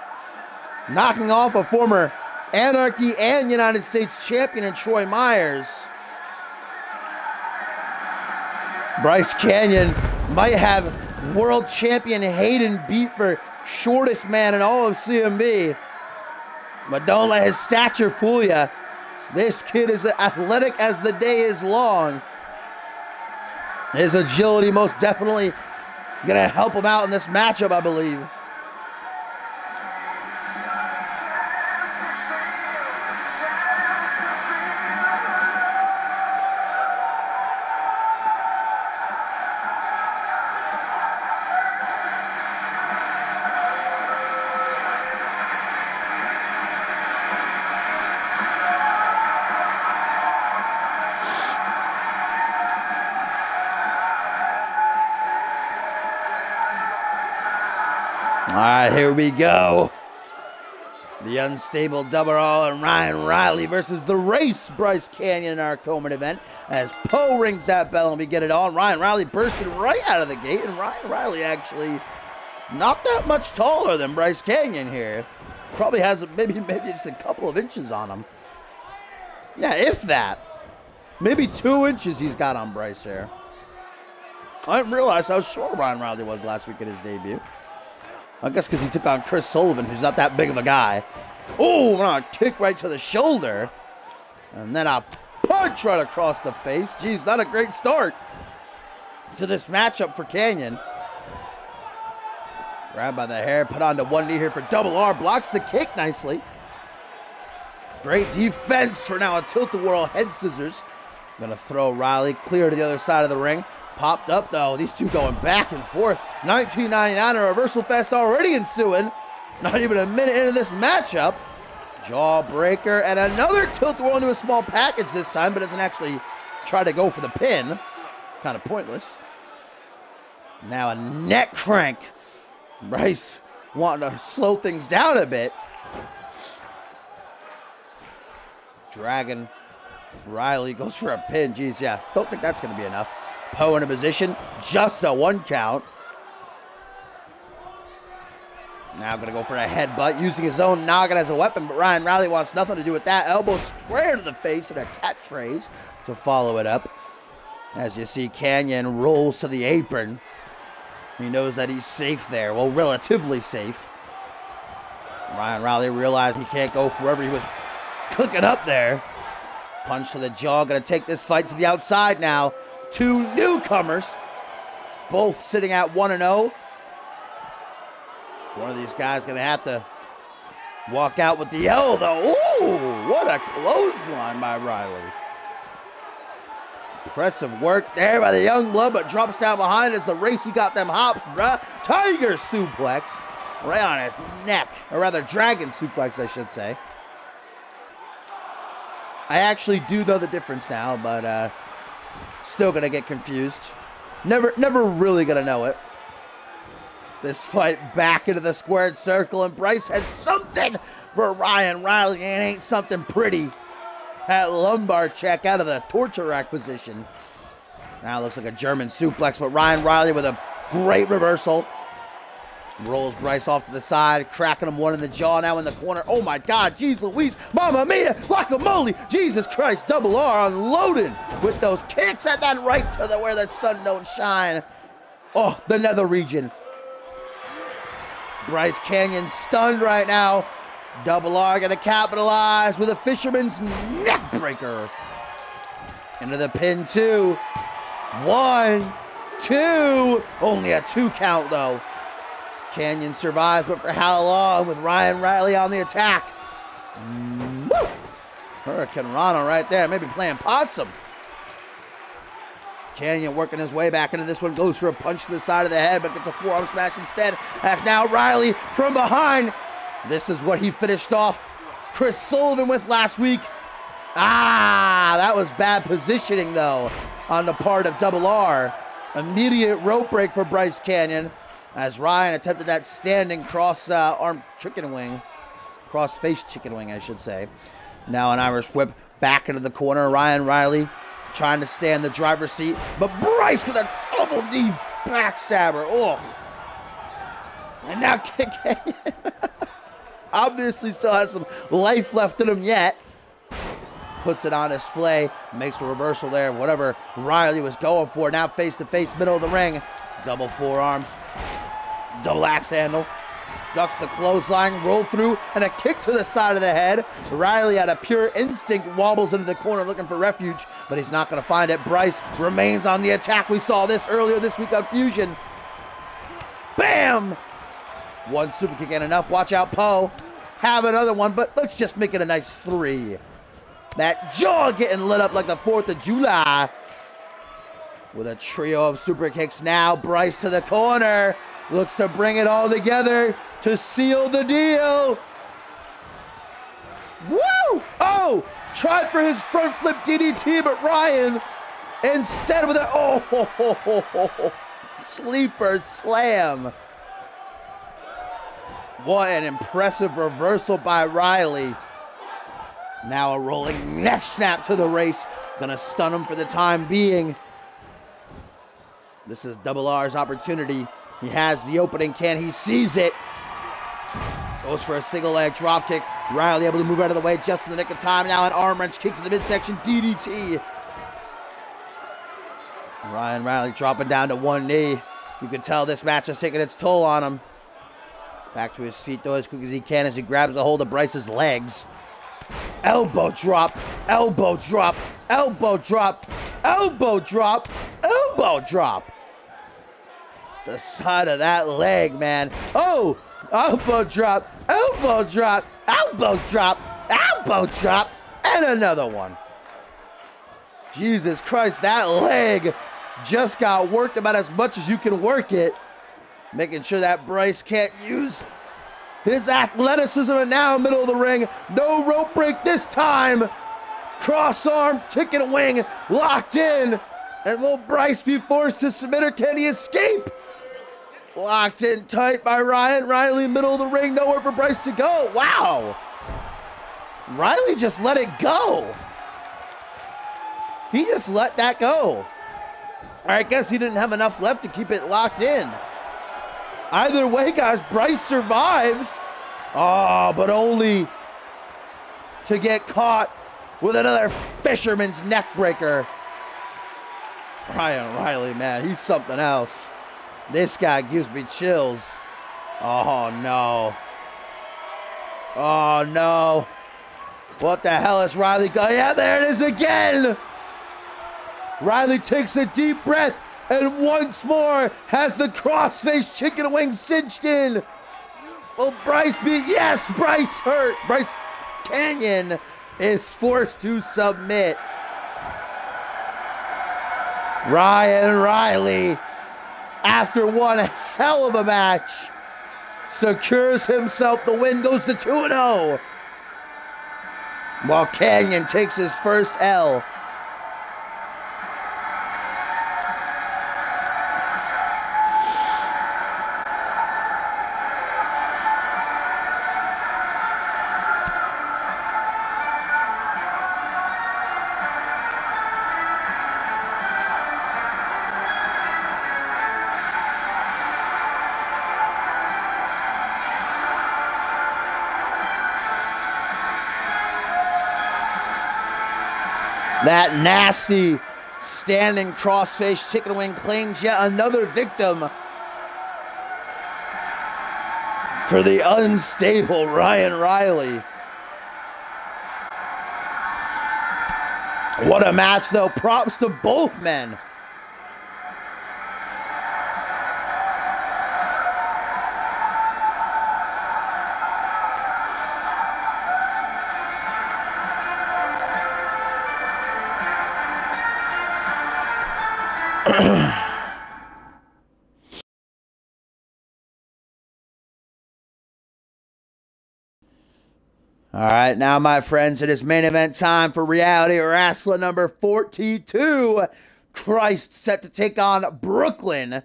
knocking off a former Anarchy and United States champion in Troy Myers. Bryce Canyon might have world champion Hayden beat for shortest man in all of CMV. But don't let his stature fool you. This kid is as athletic as the day is long. His agility most definitely going to help him out in this matchup, I believe. All right, here we go. The unstable double all and Ryan Riley versus the race Bryce Canyon in our co-main event. As Poe rings that bell and we get it on. Ryan Riley bursted right out of the gate, and Ryan Riley actually not that much taller than Bryce Canyon here. Probably has maybe just a couple of inches on him. Yeah, if that. Maybe 2 inches he's got on Bryce here. I didn't realize how short Ryan Riley was last week in his debut. I guess because he took on Chris Sullivan, who's not that big of a guy. Oh, a kick right to the shoulder. And then a punch right across the face. Geez, not a great start to this matchup for Canyon. Grabbed by the hair, put onto one knee here for double R. Blocks the kick nicely. Great defense for now a tilt-a-whirl head scissors. Gonna throw Riley clear to the other side of the ring. Popped up though, these two going back and forth. 1999, a reversal fest already ensuing. Not even a minute into this matchup. Jawbreaker and another tilt-a-whirl into a small package this time, but doesn't actually try to go for the pin. Kind of pointless. Now a neck crank. Bryce wanting to slow things down a bit. Dragon. Riley goes for a pin. Jeez, yeah. Don't think that's going to be enough. Poe in a position. Just a 1 count. Now going to go for a headbutt, using his own noggin as a weapon, but Ryan Riley wants nothing to do with that. Elbow square to the face and a catchphrase to follow it up. As you see, Canyon rolls to the apron. He knows that he's safe there. Well, relatively safe. Ryan Riley realized he can't go for wherever he was cooking up there. Punch to the jaw. Going to take this fight to the outside now. two newcomers, both sitting at 1-0. One of these guys going to have to walk out with the L, though. Ooh, what a clothesline by Riley. Impressive work there by the young blood, but drops down behind as the race. He got them hops, bruh. Tiger suplex right on his neck. Or rather, dragon suplex, I should say. I actually do know the difference now, but still going to get confused. Never really going to know it. This fight back into the squared circle, and Bryce has something for Ryan Riley. It ain't something pretty. That lumbar check out of the torture rack position. Now it looks like a German suplex, but Ryan Riley with a great reversal. Rolls Bryce off to the side, cracking him one in the jaw, now in the corner. Oh my God, jeez Louise, Mamma Mia, guacamole, Jesus Christ, double R unloading with those kicks at that right to where the sun don't shine. Oh, the nether region. Bryce Canyon stunned right now. Double R gonna capitalize with a fisherman's neck breaker. Into the pin, 2. 1, 2. Only a 2 count though. Canyon survives, but for how long with Ryan Riley on the attack? Woo! Hurricane Rana right there, maybe playing possum. Canyon working his way back into this one, goes for a punch to the side of the head, but gets a forearm smash instead. That's now Riley from behind. This is what he finished off Chris Sullivan with last week. That was bad positioning though on the part of Double R. Immediate rope break for Bryce Canyon as Ryan attempted that standing cross-arm chicken wing. Cross-face chicken wing, I should say. Now an Irish whip back into the corner. Ryan Riley trying to stay in the driver's seat, but Bryce with a double knee backstabber. Oh. And now Canyon obviously still has some life left in him yet. Puts it on display, makes a reversal there. Whatever Riley was going for. Now face to face, middle of the ring. Double forearms, double axe handle. Ducks the clothesline, roll through, and a kick to the side of the head. Riley, out of pure instinct, wobbles into the corner looking for refuge, but he's not going to find it. Bryce remains on the attack. We saw this earlier this week on Fusion. Bam! One super kick ain't enough. Watch out, Poe. Have another one, but let's just make it a nice 3. That jaw getting lit up like the 4th of July. With a trio of super kicks now. Bryce to the corner. Looks to bring it all together to seal the deal. Woo! Oh! Tried for his front flip DDT, but Ryan instead with a sleeper slam. What an impressive reversal by Riley. Now a rolling neck snap to the race. Gonna stun him for the time being. This is Double R's opportunity. He has the opening, can he seize it? Goes for a single leg drop kick. Riley able to move out of the way just in the nick of time. Now an arm wrench kick to the midsection DDT. Ryan Riley dropping down to one knee. You can tell this match is taking its toll on him. Back to his feet though as quick as he can as he grabs a hold of Bryce's legs. Elbow drop, elbow drop, elbow drop, elbow drop, elbow drop. The side of that leg, man. Oh, elbow drop, elbow drop, elbow drop, elbow drop, and another one. Jesus Christ, that leg just got worked about as much as you can work it. Making sure that Bryce can't use his athleticism, and now middle of the ring. No rope break this time. Cross arm, chicken wing, locked in. And will Bryce be forced to submit or can he escape? Locked in tight by Ryan Riley, middle of the ring, nowhere for Bryce to go. Wow. Riley just let it go. He just let that go. I guess he didn't have enough left to keep it locked in. Either way, guys, Bryce survives. Oh, but only to get caught with another fisherman's neck breaker. Ryan Riley, man, he's something else. This guy gives me chills. Oh, no. Oh, no. What the hell is Riley going? Yeah, there it is again. Riley takes a deep breath and once more has the crossface chicken wing cinched in. Will Bryce be? Yes, Bryce hurt. Bryce Canyon is forced to submit. Ryan Riley, after one hell of a match, secures himself the win, goes to 2-0. While Canyon takes his first L. That nasty standing crossface chicken wing claims yet another victim for the unstable Ryan Riley. What a match, though. Props to both men. All right, now, my friends, it is main event time for Reality Wrasslin number 42. Christ set to take on Brooklyn.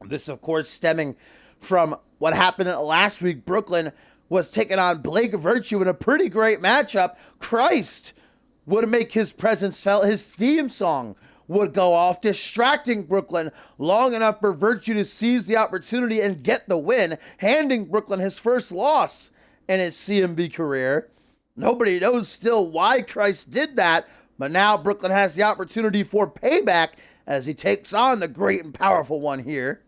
This, of course, stemming from what happened last week. Brooklyn was taking on Blake Virtue in a pretty great matchup. Christ would make his presence felt. His theme song would go off, distracting Brooklyn long enough for Virtue to seize the opportunity and get the win, handing Brooklyn his first loss in his CMV career. Nobody knows still why Christ did that, but now Brooklyn has the opportunity for payback as he takes on the great and powerful one here.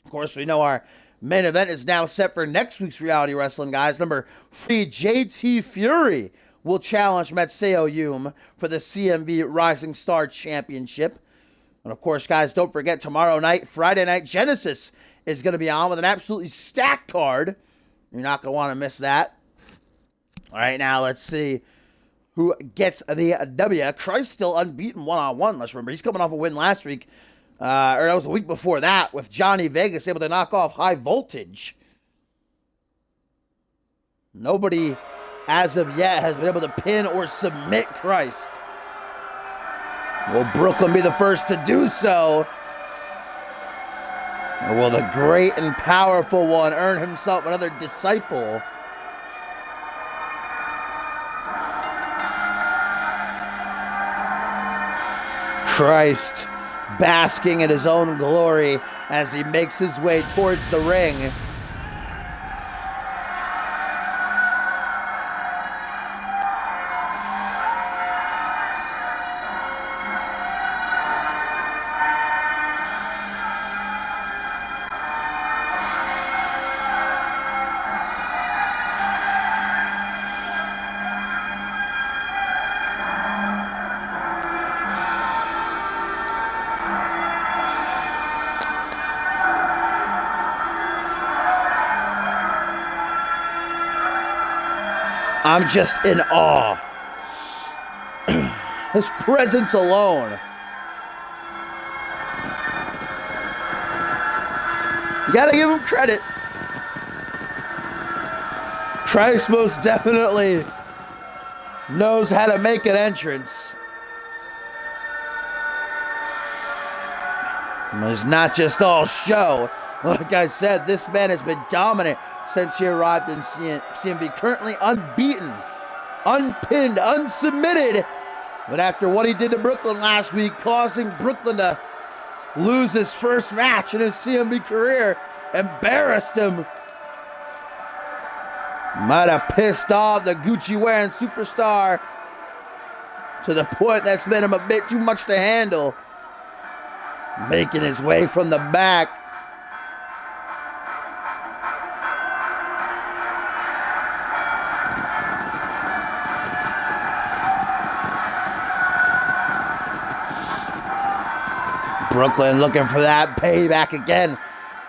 Of course, we know our main event is now set for next week's Reality Wrestling, guys. Number 3, JT Fury will challenge Matseo Yume for the CMV Rising Star Championship. And of course, guys, don't forget tomorrow night, Friday Night Genesis is going to be on with an absolutely stacked card. You're not going to want to miss that. All right, now let's see who gets the W. Christ still unbeaten one-on-one. Let's remember, he's coming off a win last week. Or that was a week before that with Johnny Vegas able to knock off High Voltage. Nobody, as of yet, has been able to pin or submit Christ. Will Brooklyn be the first to do so? Or will the great and powerful one earn himself another disciple? Christ basking in his own glory as he makes his way towards the ring. I'm just in awe. His presence alone. You gotta give him credit. Christ most definitely knows how to make an entrance. It's not just all show. Like I said, this man has been dominant since he arrived in CMV. Currently unbeaten, unpinned, unsubmitted. But after what he did to Brooklyn last week, causing Brooklyn to lose his first match in his CMV career, embarrassed him. Might have pissed off the Gucci-wearing superstar to the point that's made him a bit too much to handle. Making his way from the back. Brooklyn looking for that payback again.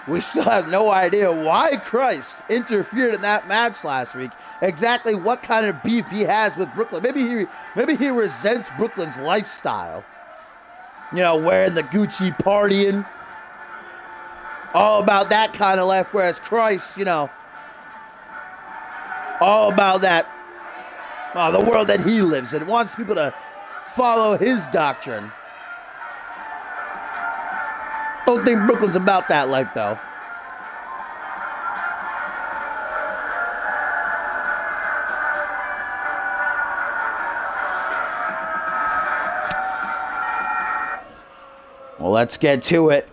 We still have no idea why Christ interfered in that match last week. Exactly what kind of beef he has with Brooklyn. Maybe he resents Brooklyn's lifestyle. You know, wearing the Gucci, partying. All about that kind of life, whereas Christ, you know, all about that, the world that he lives in. Wants people to follow his doctrine. Don't think Brooklyn's about that life, though. Well, let's get to it.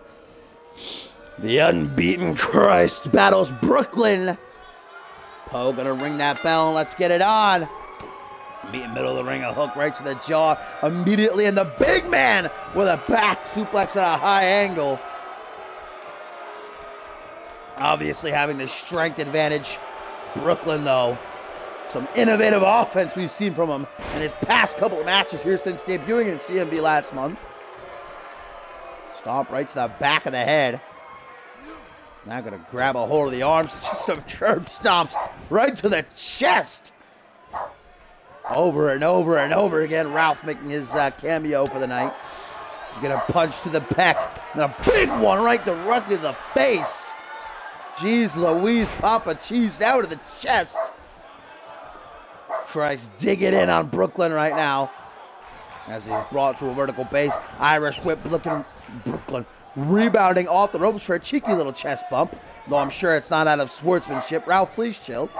The unbeaten Christ battles Brooklyn. Poe gonna ring that bell and let's get it on. Meet in the middle of the ring, a hook right to the jaw immediately, and the big man with a back suplex at a high angle. Obviously having the strength advantage. Brooklyn, though, some innovative offense we've seen from him in his past couple of matches here since debuting in CMV last month. Stomp right to the back of the head. Now gonna grab a hold of the arms. Just some curb stomps right to the chest. Over and over and over again. Ralph making his cameo for the night. He's gonna punch to the pec. And a big one right directly to the face. Jeez Louise, Papa Cheese down to the chest. Christ digging in on Brooklyn right now. As he's brought to a vertical base. Irish whip looking Brooklyn rebounding off the ropes for a cheeky little chest bump. Though I'm sure it's not out of sportsmanship. Ralph, please chill.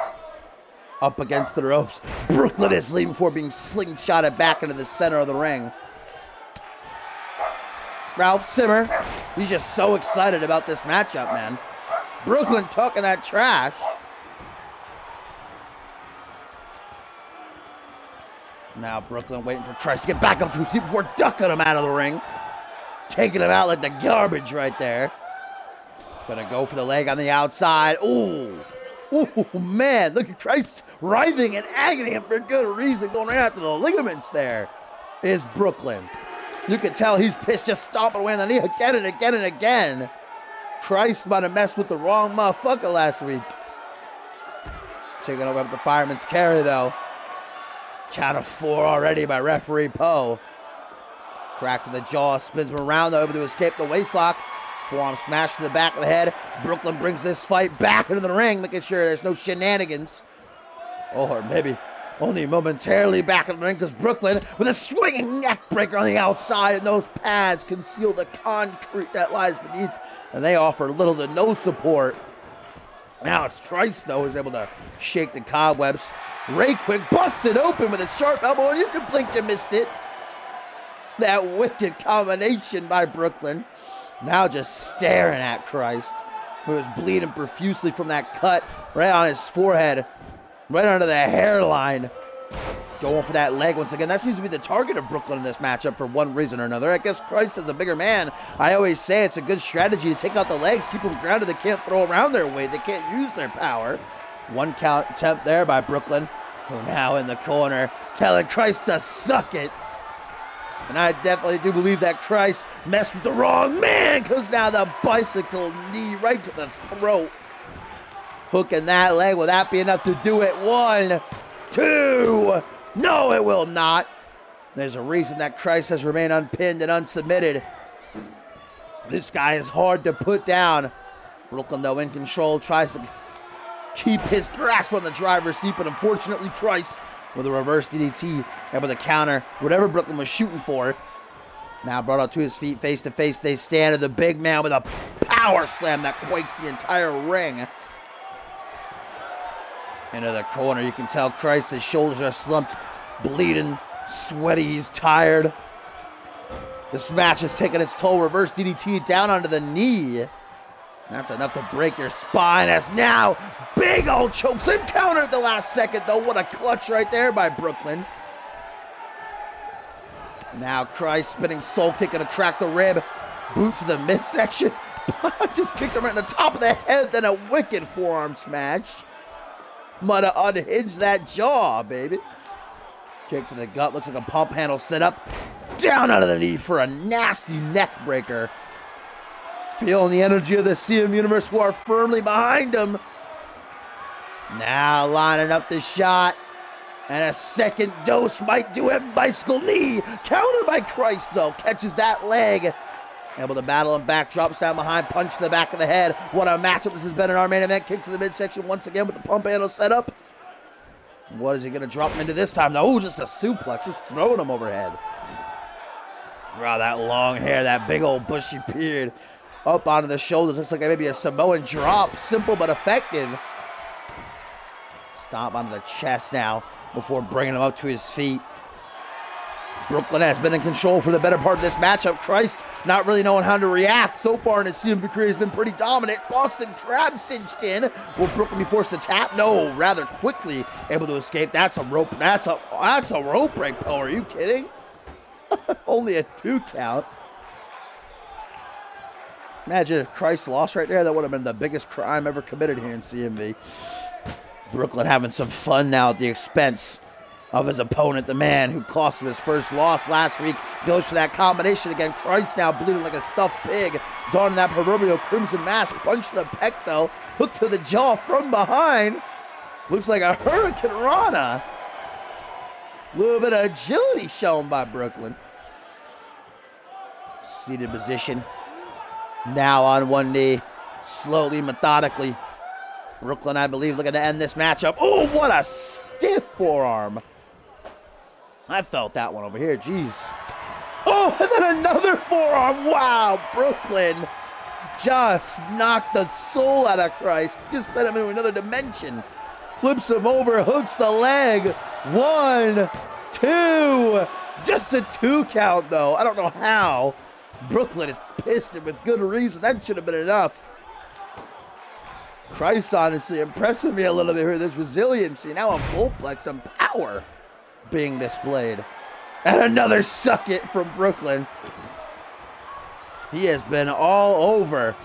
Up against the ropes. Brooklyn is leaving for being slingshotted back into the center of the ring. Ralph, simmer. He's just so excited about this matchup, man. Brooklyn talking that trash. Now Brooklyn waiting for Christ to get back up to his feet before ducking him out of the ring. Taking him out like the garbage right there. Gonna go for the leg on the outside. Ooh. Ooh, man. Look at Christ writhing in agony and for good reason. Going right after the ligaments there is Brooklyn. You can tell he's pissed, just stomping away on the knee again and again and again. Christ might have messed with the wrong motherfucker last week. Taking over with the fireman's carry, though. Count of 4 already by referee Poe. Crack to the jaw, spins him around, though, able to escape the waistlock. Forearm smash to the back of the head. Brooklyn brings this fight back into the ring, making sure there's no shenanigans. Or maybe only momentarily back in the ring, because Brooklyn, with a swinging neck breaker on the outside, and those pads conceal the concrete that lies beneath, and they offer little to no support. Now it's Christ, though, who's able to shake the cobwebs. Ray Quick busted open with a sharp elbow, and if you blinked, you missed it. That wicked combination by Brooklyn. Now just staring at Christ, who is bleeding profusely from that cut right on his forehead, right under the hairline. Going for that leg once again. That seems to be the target of Brooklyn in this matchup for one reason or another. I guess Christ is a bigger man. I always say it's a good strategy to take out the legs, keep them grounded. They can't throw around their weight. They can't use their power. One count attempt there by Brooklyn, who now in the corner telling Christ to suck it. And I definitely do believe that Christ messed with the wrong man, because now the bicycle knee right to the throat. Hooking that leg, will that be enough to do it? 1, 2. No, it will not. There's a reason that Christ has remained unpinned and unsubmitted. This guy is hard to put down. Brooklyn, though, in control, tries to keep his grasp on the driver's seat, but unfortunately Christ, with a reverse DDT, able to counter whatever Brooklyn was shooting for. Now brought up to his feet, face to face, they stand to the big man with a power slam that quakes the entire ring. Into the corner, you can tell Christ, his shoulders are slumped, bleeding, sweaty, he's tired. This match has taken its toll. Reverse DDT down onto the knee. That's enough to break your spine, as now big old chokes and counter at the last second, though. What a clutch right there by Brooklyn. Now Christ spinning soul kick, gonna crack the rib. Boot to the midsection. Just kicked him right in the top of the head, then a wicked forearm smash. Might have unhinged that jaw, baby. Kick to the gut, looks like a pump handle set up. Down out of the knee for a nasty neck breaker. Feeling the energy of the CM Universe, who are firmly behind him. Now lining up the shot. And a second dose might do it. Bicycle knee. Countered by Christ, though. Catches that leg. Able to battle him back. Drops down behind. Punch to the back of the head. What a matchup this has been in our main event. Kick to the midsection once again with the pump handle set up. What is he going to drop him into this time, though? Ooh, just a suplex. Just throwing him overhead. Wow, that long hair. That big old bushy beard. Up onto the shoulders. Looks like maybe a Samoan drop. Simple but effective. Stomp onto the chest now before bringing him up to his feet. Brooklyn has been in control for the better part of this matchup. Christ not really knowing how to react. So far in his CMV career, he's been pretty dominant. Boston Crab cinched in. Will Brooklyn be forced to tap? No, rather quickly able to escape. That's a rope. That's a rope break, Poe. Are you kidding? Only a 2 count. Imagine if Christ lost right there. That would have been the biggest crime ever committed here in CMV. Brooklyn having some fun now at the expense of his opponent, the man who cost him his first loss last week. Goes for that combination again. Christ now bleeding like a stuffed pig. Donning that proverbial crimson mask. Punch to the pec, though. Hook to the jaw from behind. Looks like a Hurricane Rana. A little bit of agility shown by Brooklyn. Seated position. Now on one knee. Slowly, methodically. Brooklyn, I believe, looking to end this matchup. Oh, what a stiff forearm. I felt that one over here. Jeez. Oh, and then another forearm. Wow, Brooklyn just knocked the soul out of Christ. Just sent him into another dimension. Flips him over, hooks the leg. 1, 2. Just a 2 count, though. I don't know how. Brooklyn is pissed and with good reason. That should have been enough. Christ, honestly, impressing me a little bit here. There's resiliency. Now a bullplex, some power being displayed. And another suck it from Brooklyn. He has been all over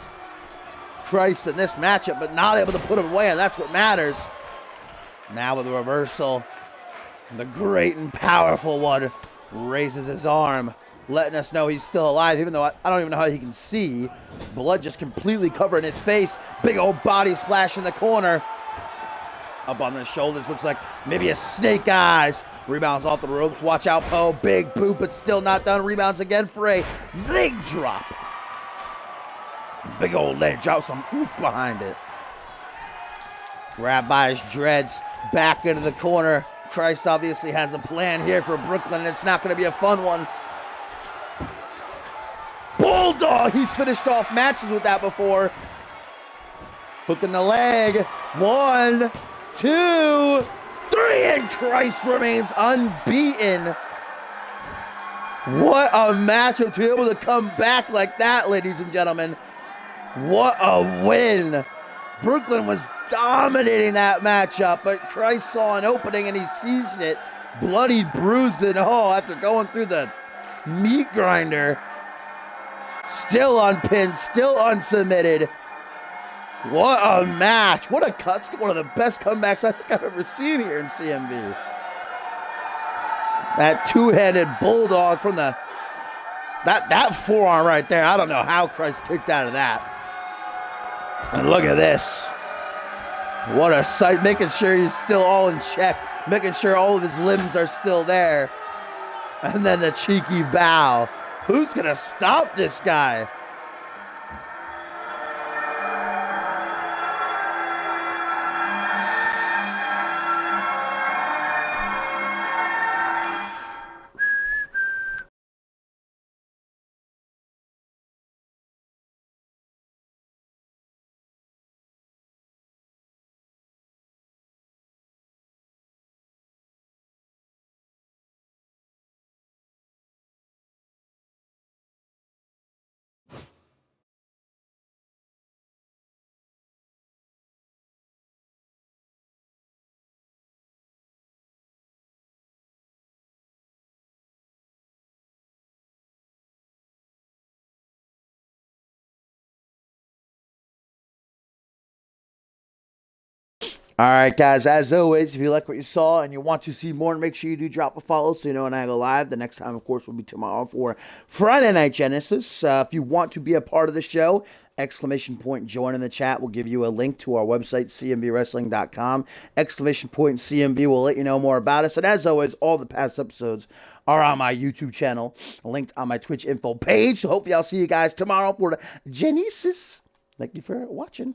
Christ in this matchup, but not able to put him away, and that's what matters. Now with the reversal, the great and powerful one raises his arm, letting us know he's still alive, even though I don't even know how he can see. Blood just completely covering his face. Big old body splash in the corner. Up on the shoulders, looks like maybe a snake eyes. Rebounds off the ropes. Watch out, Poe. Big boot, but still not done. Rebounds again for a leg drop. Big old leg drop. Some oof behind it. Grabbed by his dreads. Back into the corner. Christ obviously has a plan here for Brooklyn, and it's not going to be a fun one. Bulldog! He's finished off matches with that before. Hooking the leg. 1, 2, 3, and Christ remains unbeaten. What a matchup to be able to come back like that, ladies and gentlemen. What a win. Brooklyn was dominating that matchup, but Christ saw an opening and he seized it. Bloodied, bruised, and oh, after going through the meat grinder. Still unpinned, still unsubmitted. What a match. What a cut. One of the best comebacks I think I've ever seen here in CMV. That two-headed bulldog from the... That forearm right there. I don't know how Christ kicked out of that. And look at this. What a sight. Making sure he's still all in check. Making sure all of his limbs are still there. And then the cheeky bow. Who's going to stop this guy? All right, guys, as always, if you like what you saw and you want to see more, make sure you do drop a follow so you know when I go live. The next time, of course, will be tomorrow for Friday Night Genesis. If you want to be a part of the show, exclamation point join in the chat. We'll give you a link to our website, cmvwrestling.com. Exclamation point CMV will let you know more about us. And as always, all the past episodes are on my YouTube channel, linked on my Twitch info page. So hopefully I'll see you guys tomorrow for the Genesis. Thank you for watching.